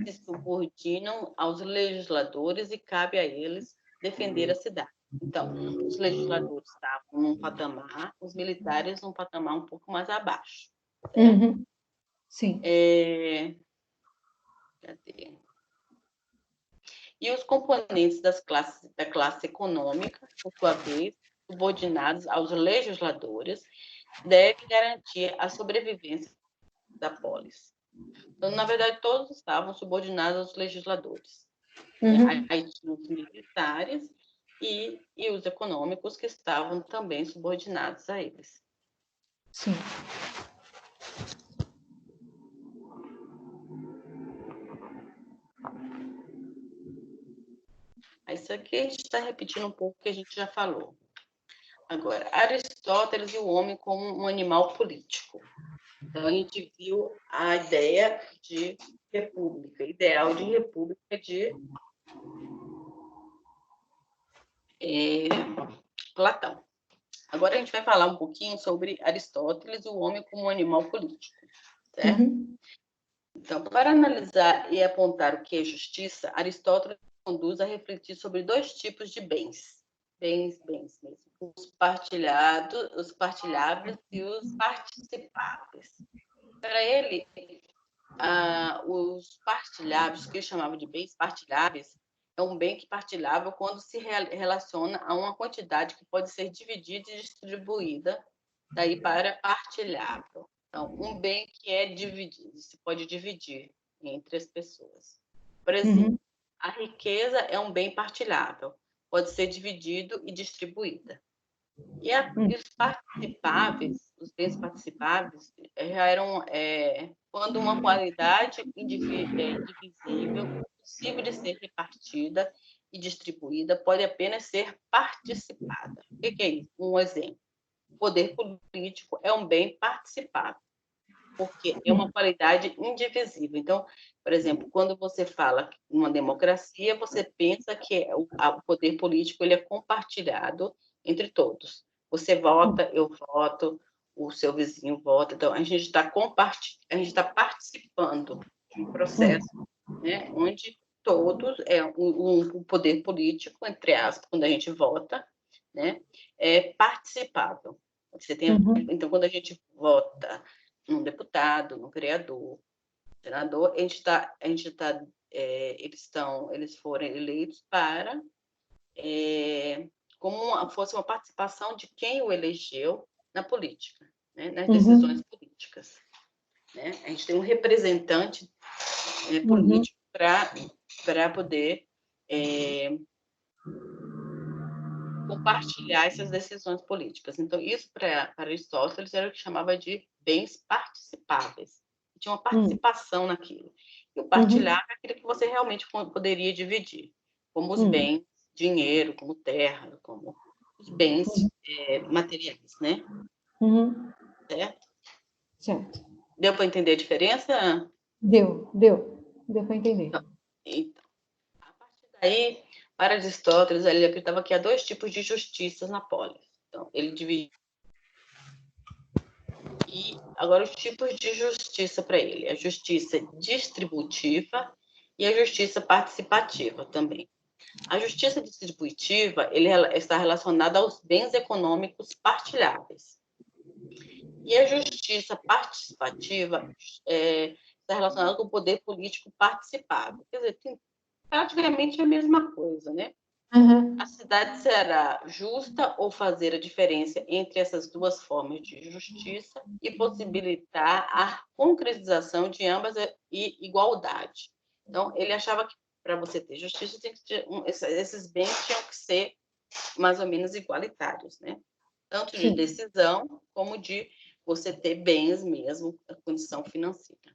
se subordinam aos legisladores e cabe a eles defender a cidade. Então, os legisladores estavam num patamar, os militares num patamar um pouco mais abaixo. Certo? Sim. Cadê? E os componentes da classe econômica, por sua vez, subordinados aos legisladores, devem garantir a sobrevivência da polis. Então, na verdade, todos estavam subordinados aos legisladores. Aí tinha os militares e os econômicos que estavam também subordinados a eles. Sim. Isso aqui a gente está repetindo um pouco o que a gente já falou. Agora, Aristóteles e o homem como um animal político. Então, a gente viu a ideia de república, ideal de república de Platão. Agora a gente vai falar um pouquinho sobre Aristóteles e o homem como um animal político. Certo? Então, para analisar e apontar o que é justiça, Aristóteles conduz a refletir sobre dois tipos de bens. Bens mesmo. Os partilháveis e os participáveis. Para ele, os partilháveis, que ele chamava de bens partilháveis, é um bem que partilhável quando se relaciona a uma quantidade que pode ser dividida e distribuída, daí para partilhável. Então, um bem que é dividido, se pode dividir entre as pessoas. Por exemplo, a riqueza é um bem partilhável, pode ser dividido e distribuída. E os participáveis, os bens participáveis, já eram quando uma qualidade indivisível, possível de ser repartida e distribuída, pode apenas ser participada. O que é isso? Um exemplo. O poder político é um bem participável, porque é uma qualidade indivisível. Então, por exemplo, quando você fala em uma democracia, você pensa que o poder político ele é compartilhado entre todos. Você vota, eu voto, o seu vizinho vota. Então, a gente está participando de um processo, né, onde todos, um poder político, entre aspas, quando a gente vota, né, é participável. Você tem, então, quando a gente vota num deputado, num vereador, senador, eles foram eleitos para como fosse uma participação de quem o elegeu na política, né, nas decisões políticas. Né? A gente tem um representante político para poder compartilhar essas decisões políticas. Então, isso para Aristóteles era o que chamava de bens participáveis. Tinha uma participação naquilo. E o partilhar é aquilo que você realmente poderia dividir, como os bens, dinheiro, como terra, como os bens materiais, né? Certo? Certo. Deu para entender a diferença? Deu para entender. Então, a partir daí, para Aristóteles, ele acreditava que há dois tipos de justiça na polis. Então, ele dividia. E agora os tipos de justiça para ele: a justiça distributiva e a justiça participativa também. A justiça distributiva está relacionada aos bens econômicos partilháveis. E a justiça participativa está relacionada com o poder político participável. Quer dizer, tem praticamente a mesma coisa, né? A cidade será justa ou fazer a diferença entre essas duas formas de justiça e possibilitar a concretização de ambas e igualdade. Então, ele achava que para você ter justiça, esses bens tinham que ser mais ou menos igualitários, né? Tanto de decisão como de você ter bens mesmo, a condição financeira.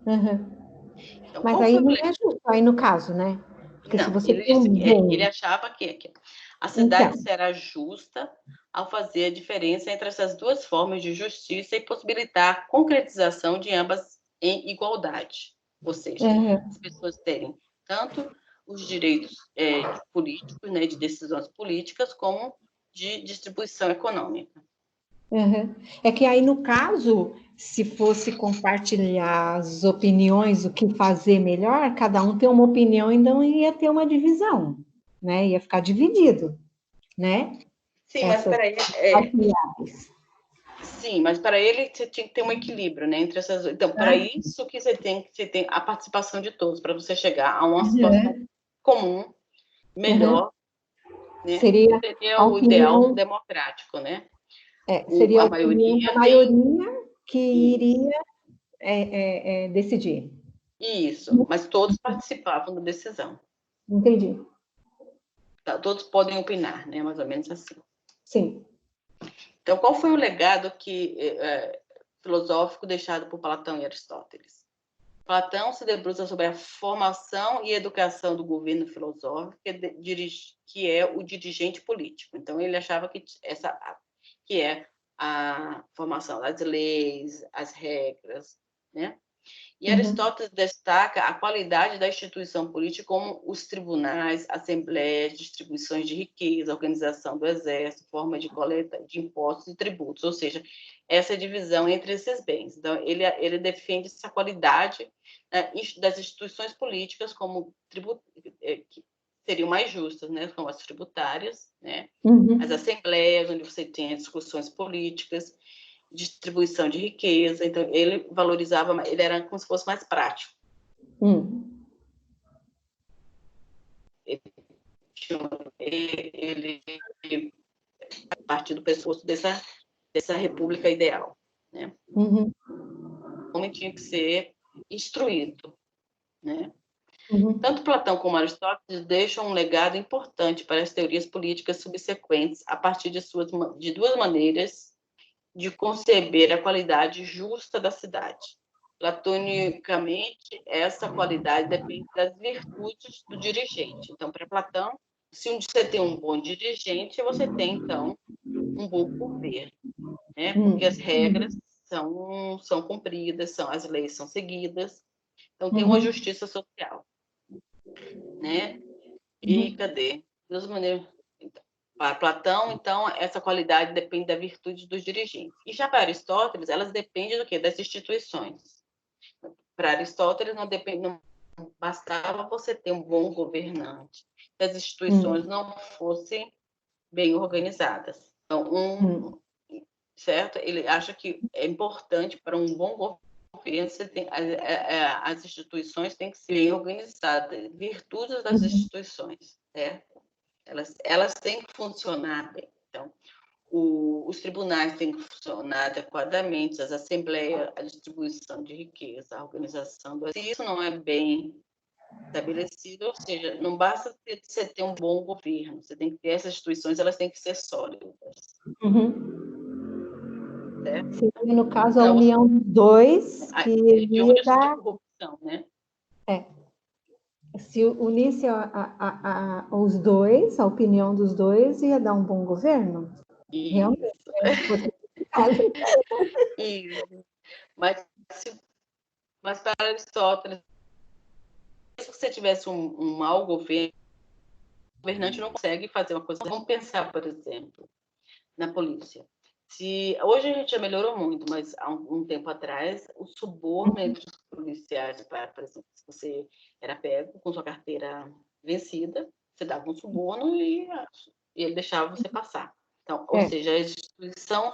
Então, Mas qual aí foi o não é justo, aí no caso, né? Porque se Não, você ele tem um disse que ele bem, achava que a então, cidade será justa ao fazer a diferença entre essas duas formas de justiça e possibilitar a concretização de ambas em igualdade. Ou seja, as pessoas terem tanto os direitos políticos, né, de decisões políticas, como de distribuição econômica. é que aí no caso, se fosse compartilhar as opiniões, o que fazer melhor, cada um tem uma opinião, então ia ter uma divisão, né? Ia ficar dividido, né? Sim, mas Essas para ele, partilhadas. sim, mas para ele você tinha que ter um equilíbrio, né, entre essas. Então, para isso que você tem a participação de todos, para você chegar a uma situação comum, melhor, né? Seria Seria a o ideal opinião, democrático, né? seria a A opinião da maioria tem maioria que iria decidir. isso, mas todos participavam da decisão. Entendi. Tá? Todos podem opinar, né? Mais ou menos assim. Sim. Então, qual foi o legado filosófico deixado por Platão e Aristóteles? Platão se debruça sobre a formação e educação do governo filosófico, que é o dirigente político. Então, ele achava que é a formação das leis, as regras, né? E Aristóteles destaca a qualidade da instituição política como os tribunais, assembleias, distribuições de riqueza, organização do exército, forma de coleta de impostos e tributos, ou seja, essa divisão entre esses bens. Então, ele defende essa qualidade das instituições políticas como que seriam mais justas, né, como as tributárias, né, as assembleias, onde você tem as discussões políticas, distribuição de riqueza. Então, ele valorizava, ele era como se fosse mais prático. Ele partiu do pressuposto dessa república ideal, né? O homem tinha que ser instruído, né? Tanto Platão como Aristóteles deixam um legado importante para as teorias políticas subsequentes a partir de duas maneiras de conceber a qualidade justa da cidade. Platonicamente, essa qualidade depende das virtudes do dirigente. Então, para Platão, se você tem um bom dirigente, você tem, então, um bom governo, né? Porque as regras são cumpridas, as leis são seguidas, então tem uma justiça social, né? E cadê? Duas maneiras. Para Platão, então, essa qualidade depende da virtude dos dirigentes. E já para Aristóteles, elas dependem do quê? Das instituições. Para Aristóteles, não bastava você ter um bom governante, se as instituições não fossem bem organizadas. Então, certo? Ele acha que é importante para um bom governo, as instituições têm que ser bem organizadas, virtudes das instituições, certo? Elas têm que funcionar bem. Então, os tribunais têm que funcionar adequadamente, as assembleias, a distribuição de riqueza, a organização. Se isso não é bem estabelecido, ou seja, não basta você ter um bom governo, você tem que ter essas instituições, elas têm que ser sólidas. Certo? Seria, no caso, a Então, união dos dois, que de onde iria de dar... corrupção, né? Se unisse os dois, a opinião dos dois, ia dar um bom governo. Realmente. Isso. Mas para Aristóteles, se você tivesse um mau governo, o governante não consegue fazer uma coisa. Vamos pensar, por exemplo, na polícia. Hoje a gente já melhorou muito, mas há um tempo atrás, o suborno entre os policiais, por exemplo, se você era pego com sua carteira vencida, você dava um suborno e ele deixava você passar. Então, ou seja, a instituição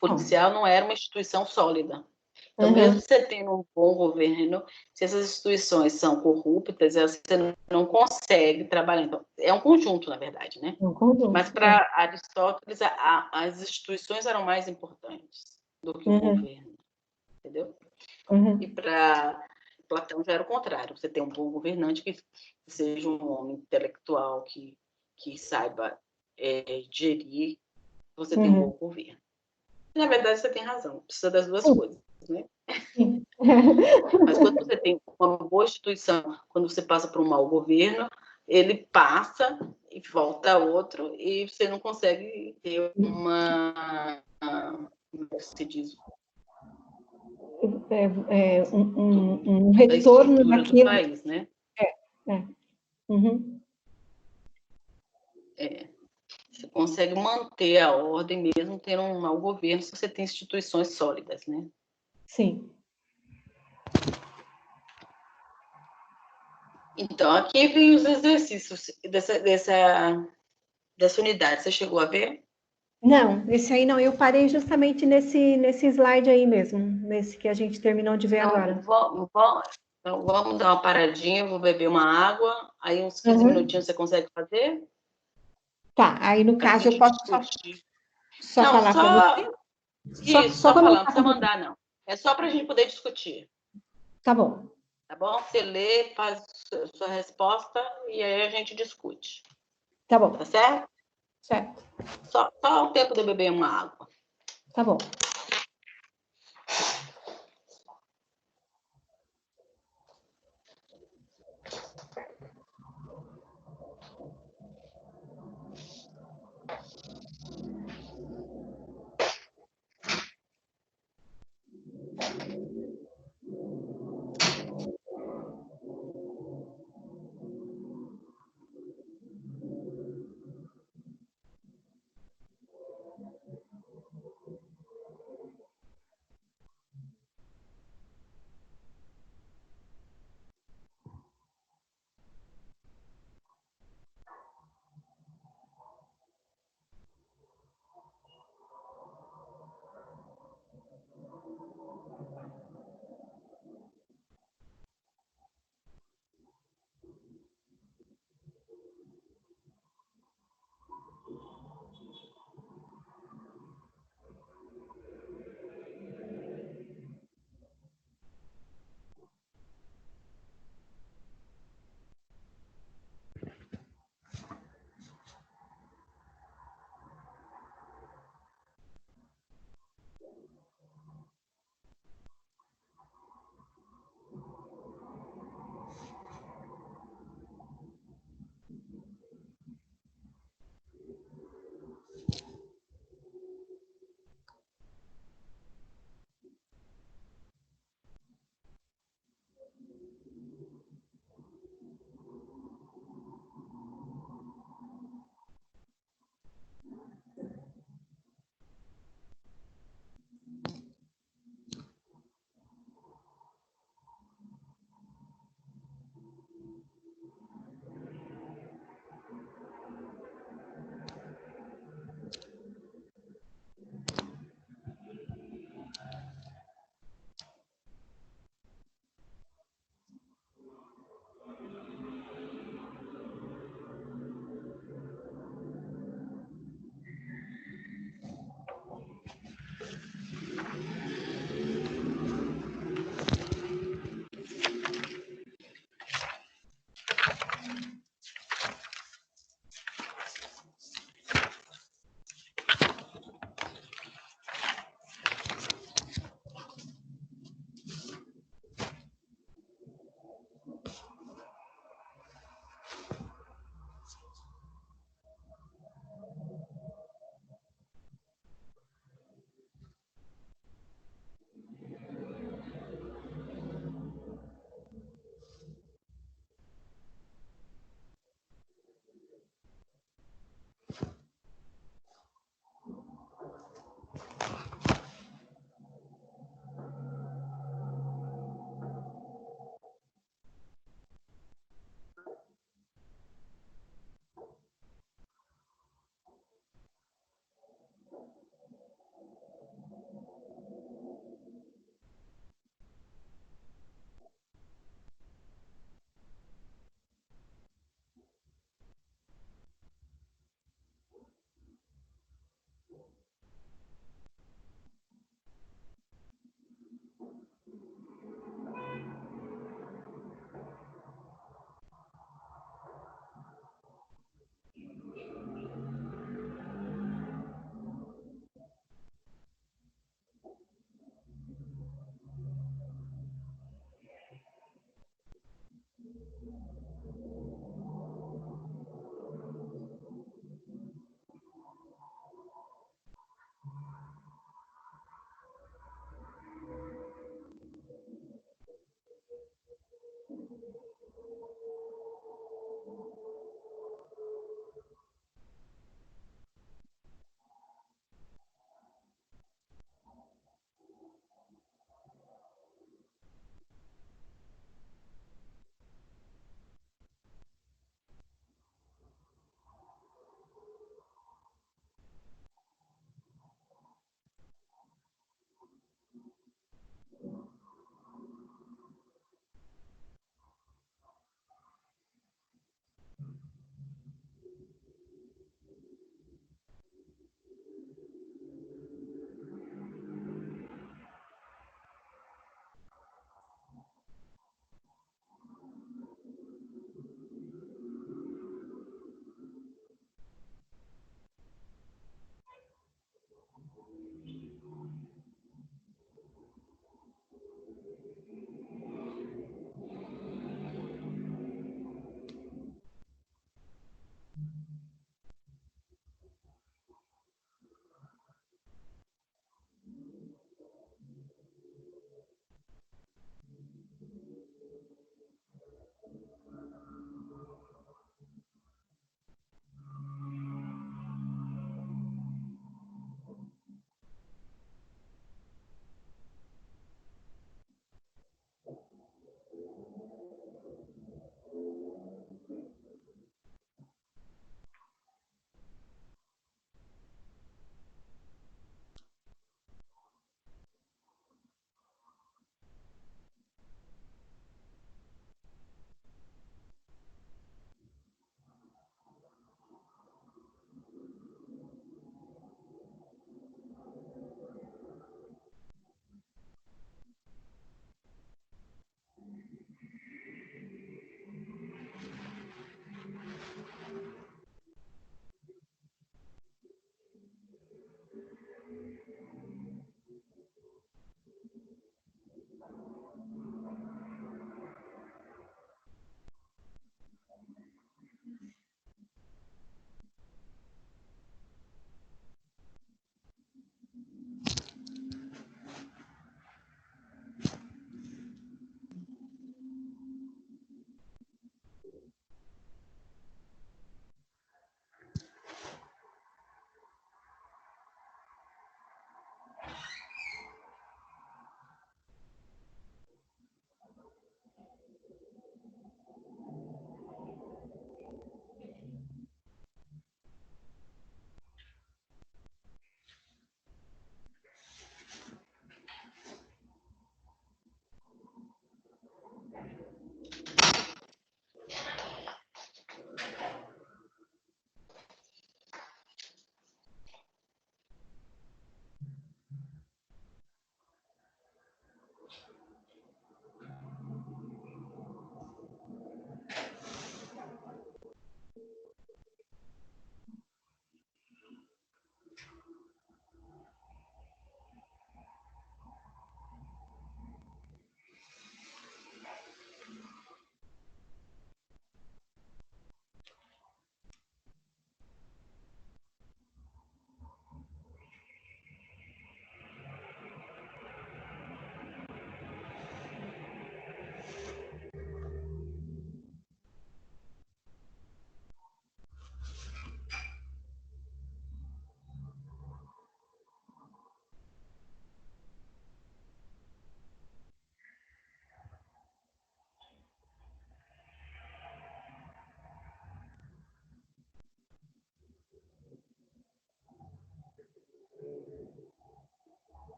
policial não era uma instituição sólida. Então, mesmo você tendo um bom governo, se essas instituições são corruptas, você não consegue trabalhar. Então, é um conjunto, na verdade, né? Mas para Aristóteles, as instituições eram mais importantes do que o governo, entendeu? E para Platão já era o contrário. Você tem um bom governante que seja um homem intelectual, que saiba gerir, você tem um bom governo. Na verdade, você tem razão, precisa das duas Sim. coisas, né? Sim. Mas quando você tem uma boa instituição, quando você passa por um mau governo, ele passa e volta a outro, e você não consegue ter como se diz, Um da retorno estrutura do daquilo. país, né? É. Uhum. Você consegue manter a ordem mesmo tendo um mau governo se você tem instituições sólidas, né? Sim. Então, aqui vem os exercícios dessa unidade. Você chegou a ver? Não, esse aí não. Eu parei justamente nesse slide aí mesmo, nesse que a gente terminou de ver Então, agora. vamos dar uma paradinha, vou beber uma água, aí uns 15 Uhum. minutinhos você consegue fazer? Tá, aí no Para a caso eu gente posso discutir. só Não, falar para você? isso, Só só falar, não comentar precisa para você. mandar, não. É só para a gente poder discutir, Tá bom, tá bom? Você lê, faz sua resposta e aí a gente discute. tá Tá bom, certo? certo, Só o tempo de eu beber uma água. tá bom.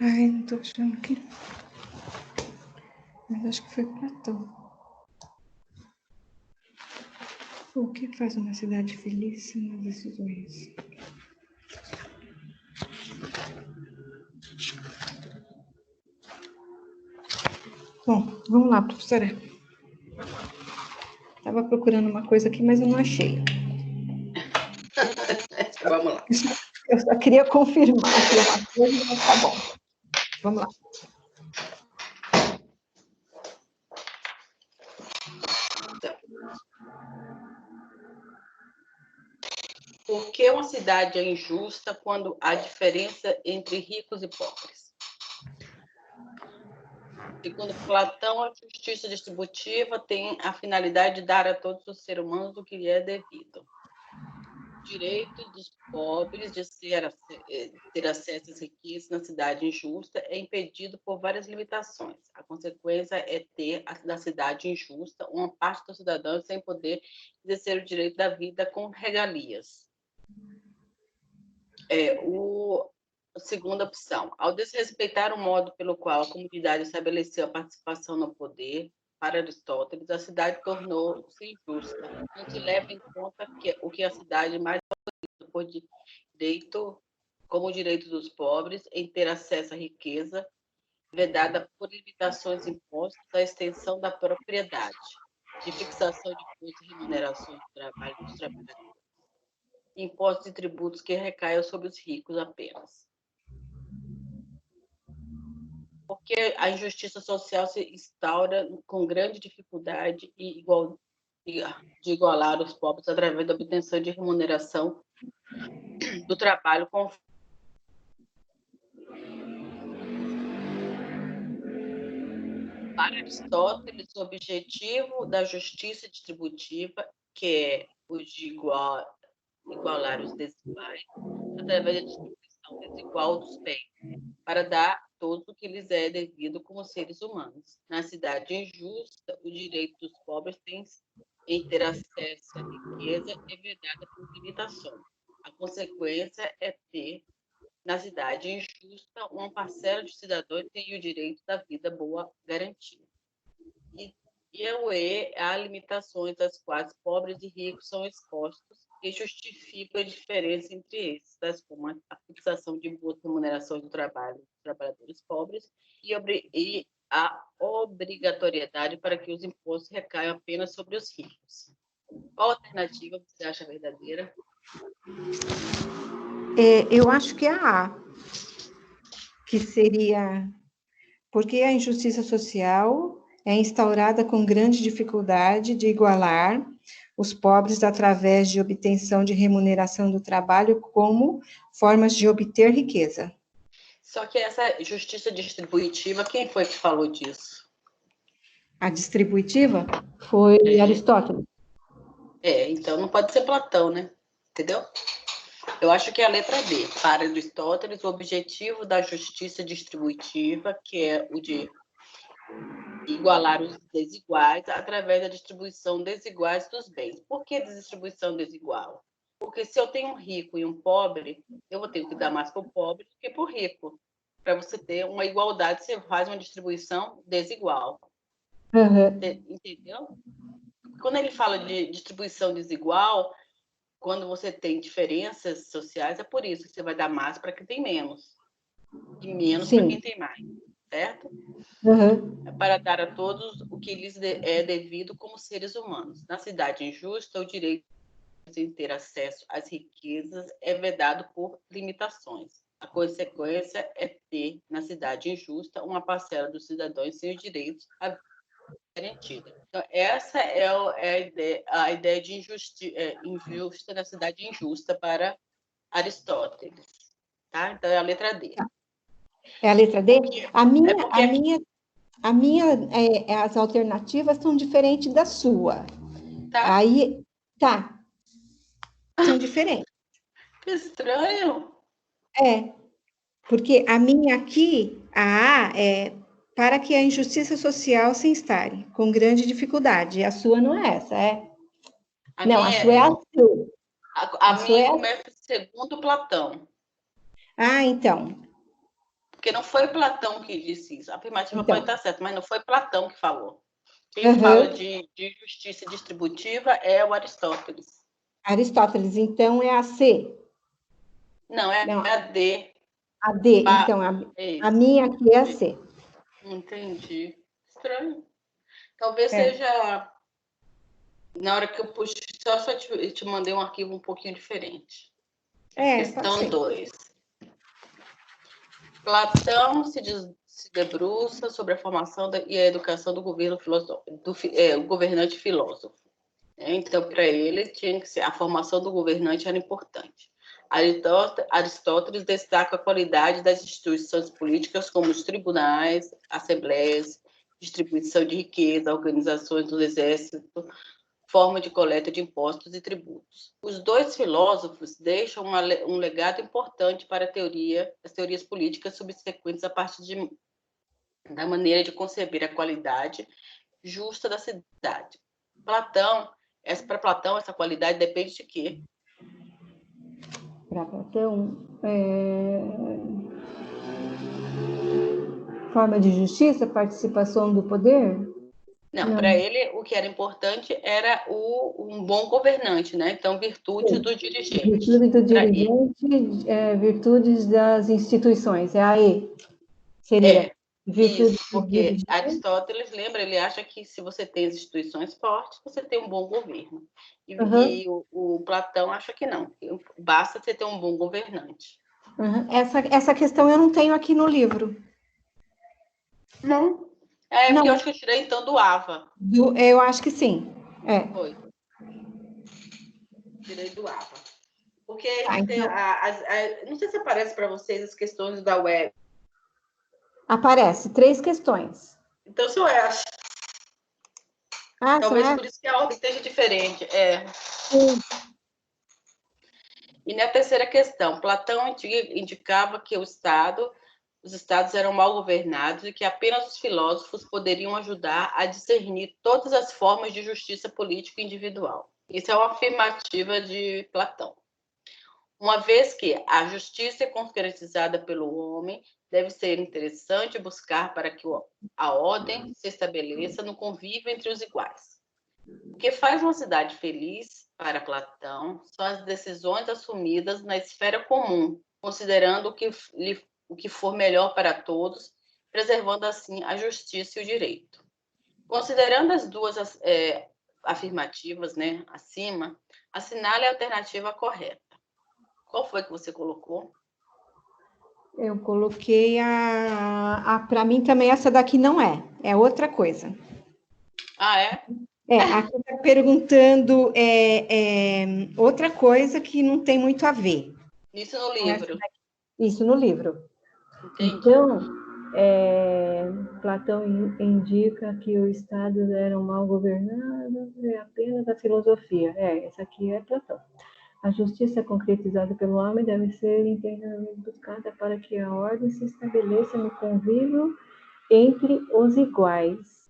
Ai, não tô achando que... Mas acho que foi Platão. O que faz uma cidade feliz são as decisões. Bom, vamos lá, professora. Estava procurando uma coisa aqui, mas eu não achei. Vamos lá. Eu só queria confirmar que uma coisa, mas tá bom. Vamos lá. Por que uma cidade é injusta quando há diferença entre ricos e pobres? Segundo Platão, a justiça distributiva tem a finalidade de dar a todos os seres humanos o que lhe é devido. O direito dos pobres de ter acesso às riquezas na cidade injusta é impedido por várias limitações. A consequência é ter na cidade injusta uma parte dos cidadãos sem poder exercer o direito da vida com regalias. Segunda opção, ao desrespeitar o modo pelo qual a comunidade estabeleceu a participação no poder, para Aristóteles, a cidade tornou-se injusta. Não se leva em conta o que a cidade mais por direito, como o direito dos pobres em ter acesso à riqueza, vedada por limitações impostas à extensão da propriedade, de fixação de custos e remunerações do trabalho dos trabalhadores, impostos e tributos que recaem sobre os ricos apenas. Porque a injustiça social se instaura com grande dificuldade de igualar os pobres através da obtenção de remuneração do trabalho com Para Aristóteles, o objetivo da justiça distributiva, que é o de igualar os desiguais, através da distribuição desigual dos bens, para dar a todos o que lhes é devido como seres humanos. Na cidade injusta, o direito dos pobres em ter acesso à riqueza é vedado por limitações. A consequência é ter, na cidade injusta, uma parcela de cidadãos tem o direito da vida boa garantido. E o E há limitações às quais pobres e ricos são expostos que justificam a diferença entre eles, tais como a fixação de boas remunerações do trabalho dos trabalhadores pobres e a obrigatoriedade para que os impostos recaiam apenas sobre os ricos. Qual alternativa você acha verdadeira? Eu acho que é a A, que seria porque a injustiça social é instaurada com grande dificuldade de igualar os pobres através de obtenção de remuneração do trabalho como formas de obter riqueza. Só que essa justiça distributiva, quem foi que falou disso? A distributiva foi Aristóteles. Então não pode ser Platão, né? Entendeu? Eu acho que é a letra B. Para Aristóteles, o objetivo da justiça distributiva, que é o de igualar os desiguais através da distribuição desiguais dos bens. Por que distribuição desigual? Porque se eu tenho um rico e um pobre, eu vou ter que dar mais para o pobre do que para o rico. Para você ter uma igualdade, você faz uma distribuição desigual. Uhum. Entendeu? Quando ele fala de distribuição desigual, quando você tem diferenças sociais, é por isso que você vai dar mais para quem tem menos e menos para quem tem mais, certo? Uhum. É para dar a todos o que lhes é devido como seres humanos. Na cidade injusta, o direito de ter acesso às riquezas é vedado por limitações. A consequência é ter, na cidade injusta, uma parcela dos cidadãos sem os direitos garantida. Então, essa é a ideia de injusta na cidade injusta para Aristóteles. Tá? Então, é a letra D. É a letra D? As alternativas são diferentes da sua. Tá? Aí, tá. São diferentes. Que estranho. Porque a minha aqui, a A, é para que a injustiça social se instale, com grande dificuldade. A sua não é essa, é? Não, a sua é a sua. A minha começa segundo Platão. Ah, então. porque não foi Platão que disse isso. A afirmativa Então. pode estar certa, mas não foi Platão que falou. Quem fala de justiça distributiva é o Aristóteles. Aristóteles, então é a C. Não, é a D. A D, então, a minha aqui é a C. Entendi. Estranho. Talvez seja... Na hora que eu puxei, só te mandei um arquivo um pouquinho diferente. Questão 2. Platão se debruça sobre a formação e a educação do governo o governante filósofo. Então, para ele, tinha que ser, a formação do governante era importante. Aristóteles destaca a qualidade das instituições políticas, como os tribunais, assembleias, distribuição de riqueza, organizações do exército, forma de coleta de impostos e tributos. Os dois filósofos deixam um legado importante para as teorias políticas subsequentes a partir da maneira de conceber a qualidade justa da cidade. Para Platão, essa qualidade depende de quê? Para Platão, forma de justiça, participação do poder? Não. Para ele, o que era importante era um bom governante, né? Então, virtudes do dirigente. Virtude do dirigente, virtudes das instituições, é a E. Seria isso, porque Aristóteles, lembra, ele acha que se você tem as instituições fortes, você tem um bom governo. E o Platão acha que não, basta você ter um bom governante. Essa questão eu não tenho aqui no livro. Não? Porque eu acho que eu tirei, então, do AVA. Eu acho que sim. Foi. Tirei do AVA. Porque não sei se aparece para vocês as questões da web. Aparece 3 questões. Então, se eu acho. Talvez por isso que a ordem esteja diferente. Sim. E na terceira questão, Platão indicava que os estados eram mal governados e que apenas os filósofos poderiam ajudar a discernir todas as formas de justiça política individual. Isso é uma afirmativa de Platão. Uma vez que a justiça é concretizada pelo homem, deve ser interessante buscar para que a ordem se estabeleça no convívio entre os iguais. O que faz uma cidade feliz, para Platão, são as decisões assumidas na esfera comum, considerando o que for melhor para todos, preservando assim a justiça e o direito. Considerando as duas afirmativas, né, acima, assinale a alternativa correta. Qual foi que você colocou? Eu coloquei para mim também essa daqui não é outra coisa. Aqui está perguntando outra coisa que não tem muito a ver. Isso no livro. Isso no livro. Entendi. Então, Platão indica que os estados eram mal governados apenas a filosofia. Essa aqui é Platão. A justiça concretizada pelo homem deve ser inteiramente buscada para que a ordem se estabeleça no convívio entre os iguais.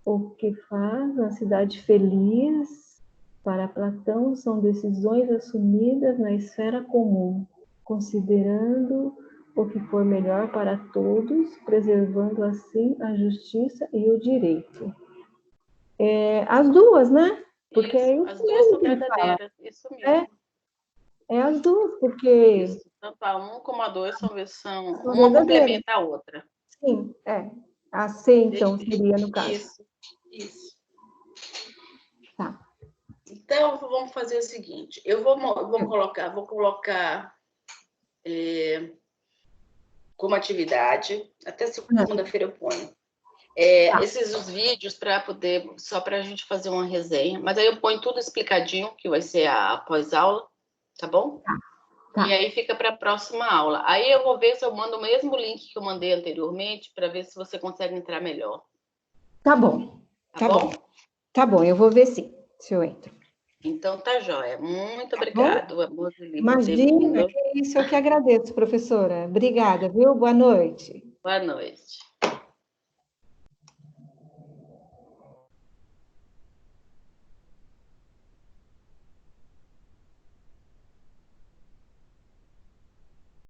O que faz a cidade feliz, para Platão, são decisões assumidas na esfera comum, considerando o que for melhor para todos, preservando assim a justiça e o direito. As duas, né? Porque as duas são verdadeiras, isso mesmo. As duas, porque... Tanto a 1 como a 2 são uma complementa a outra. Sim, A C, então, seria no caso. Isso. Tá. Então, vamos fazer o seguinte, eu vou colocar como atividade, até segunda-feira eu ponho. Esses vídeos só para a gente fazer uma resenha, mas aí eu ponho tudo explicadinho, que vai ser a pós-aula, tá bom? Tá. E aí fica para a próxima aula. Aí eu vou ver se eu mando o mesmo link que eu mandei anteriormente, para ver se você consegue entrar melhor. Tá bom. Tá bom. Tá bom, eu vou ver sim, se eu entro. Então tá jóia. Muito obrigado, amor de livro. Imagina, que isso, eu que agradeço, professora. Obrigada, viu? Boa noite. Boa noite.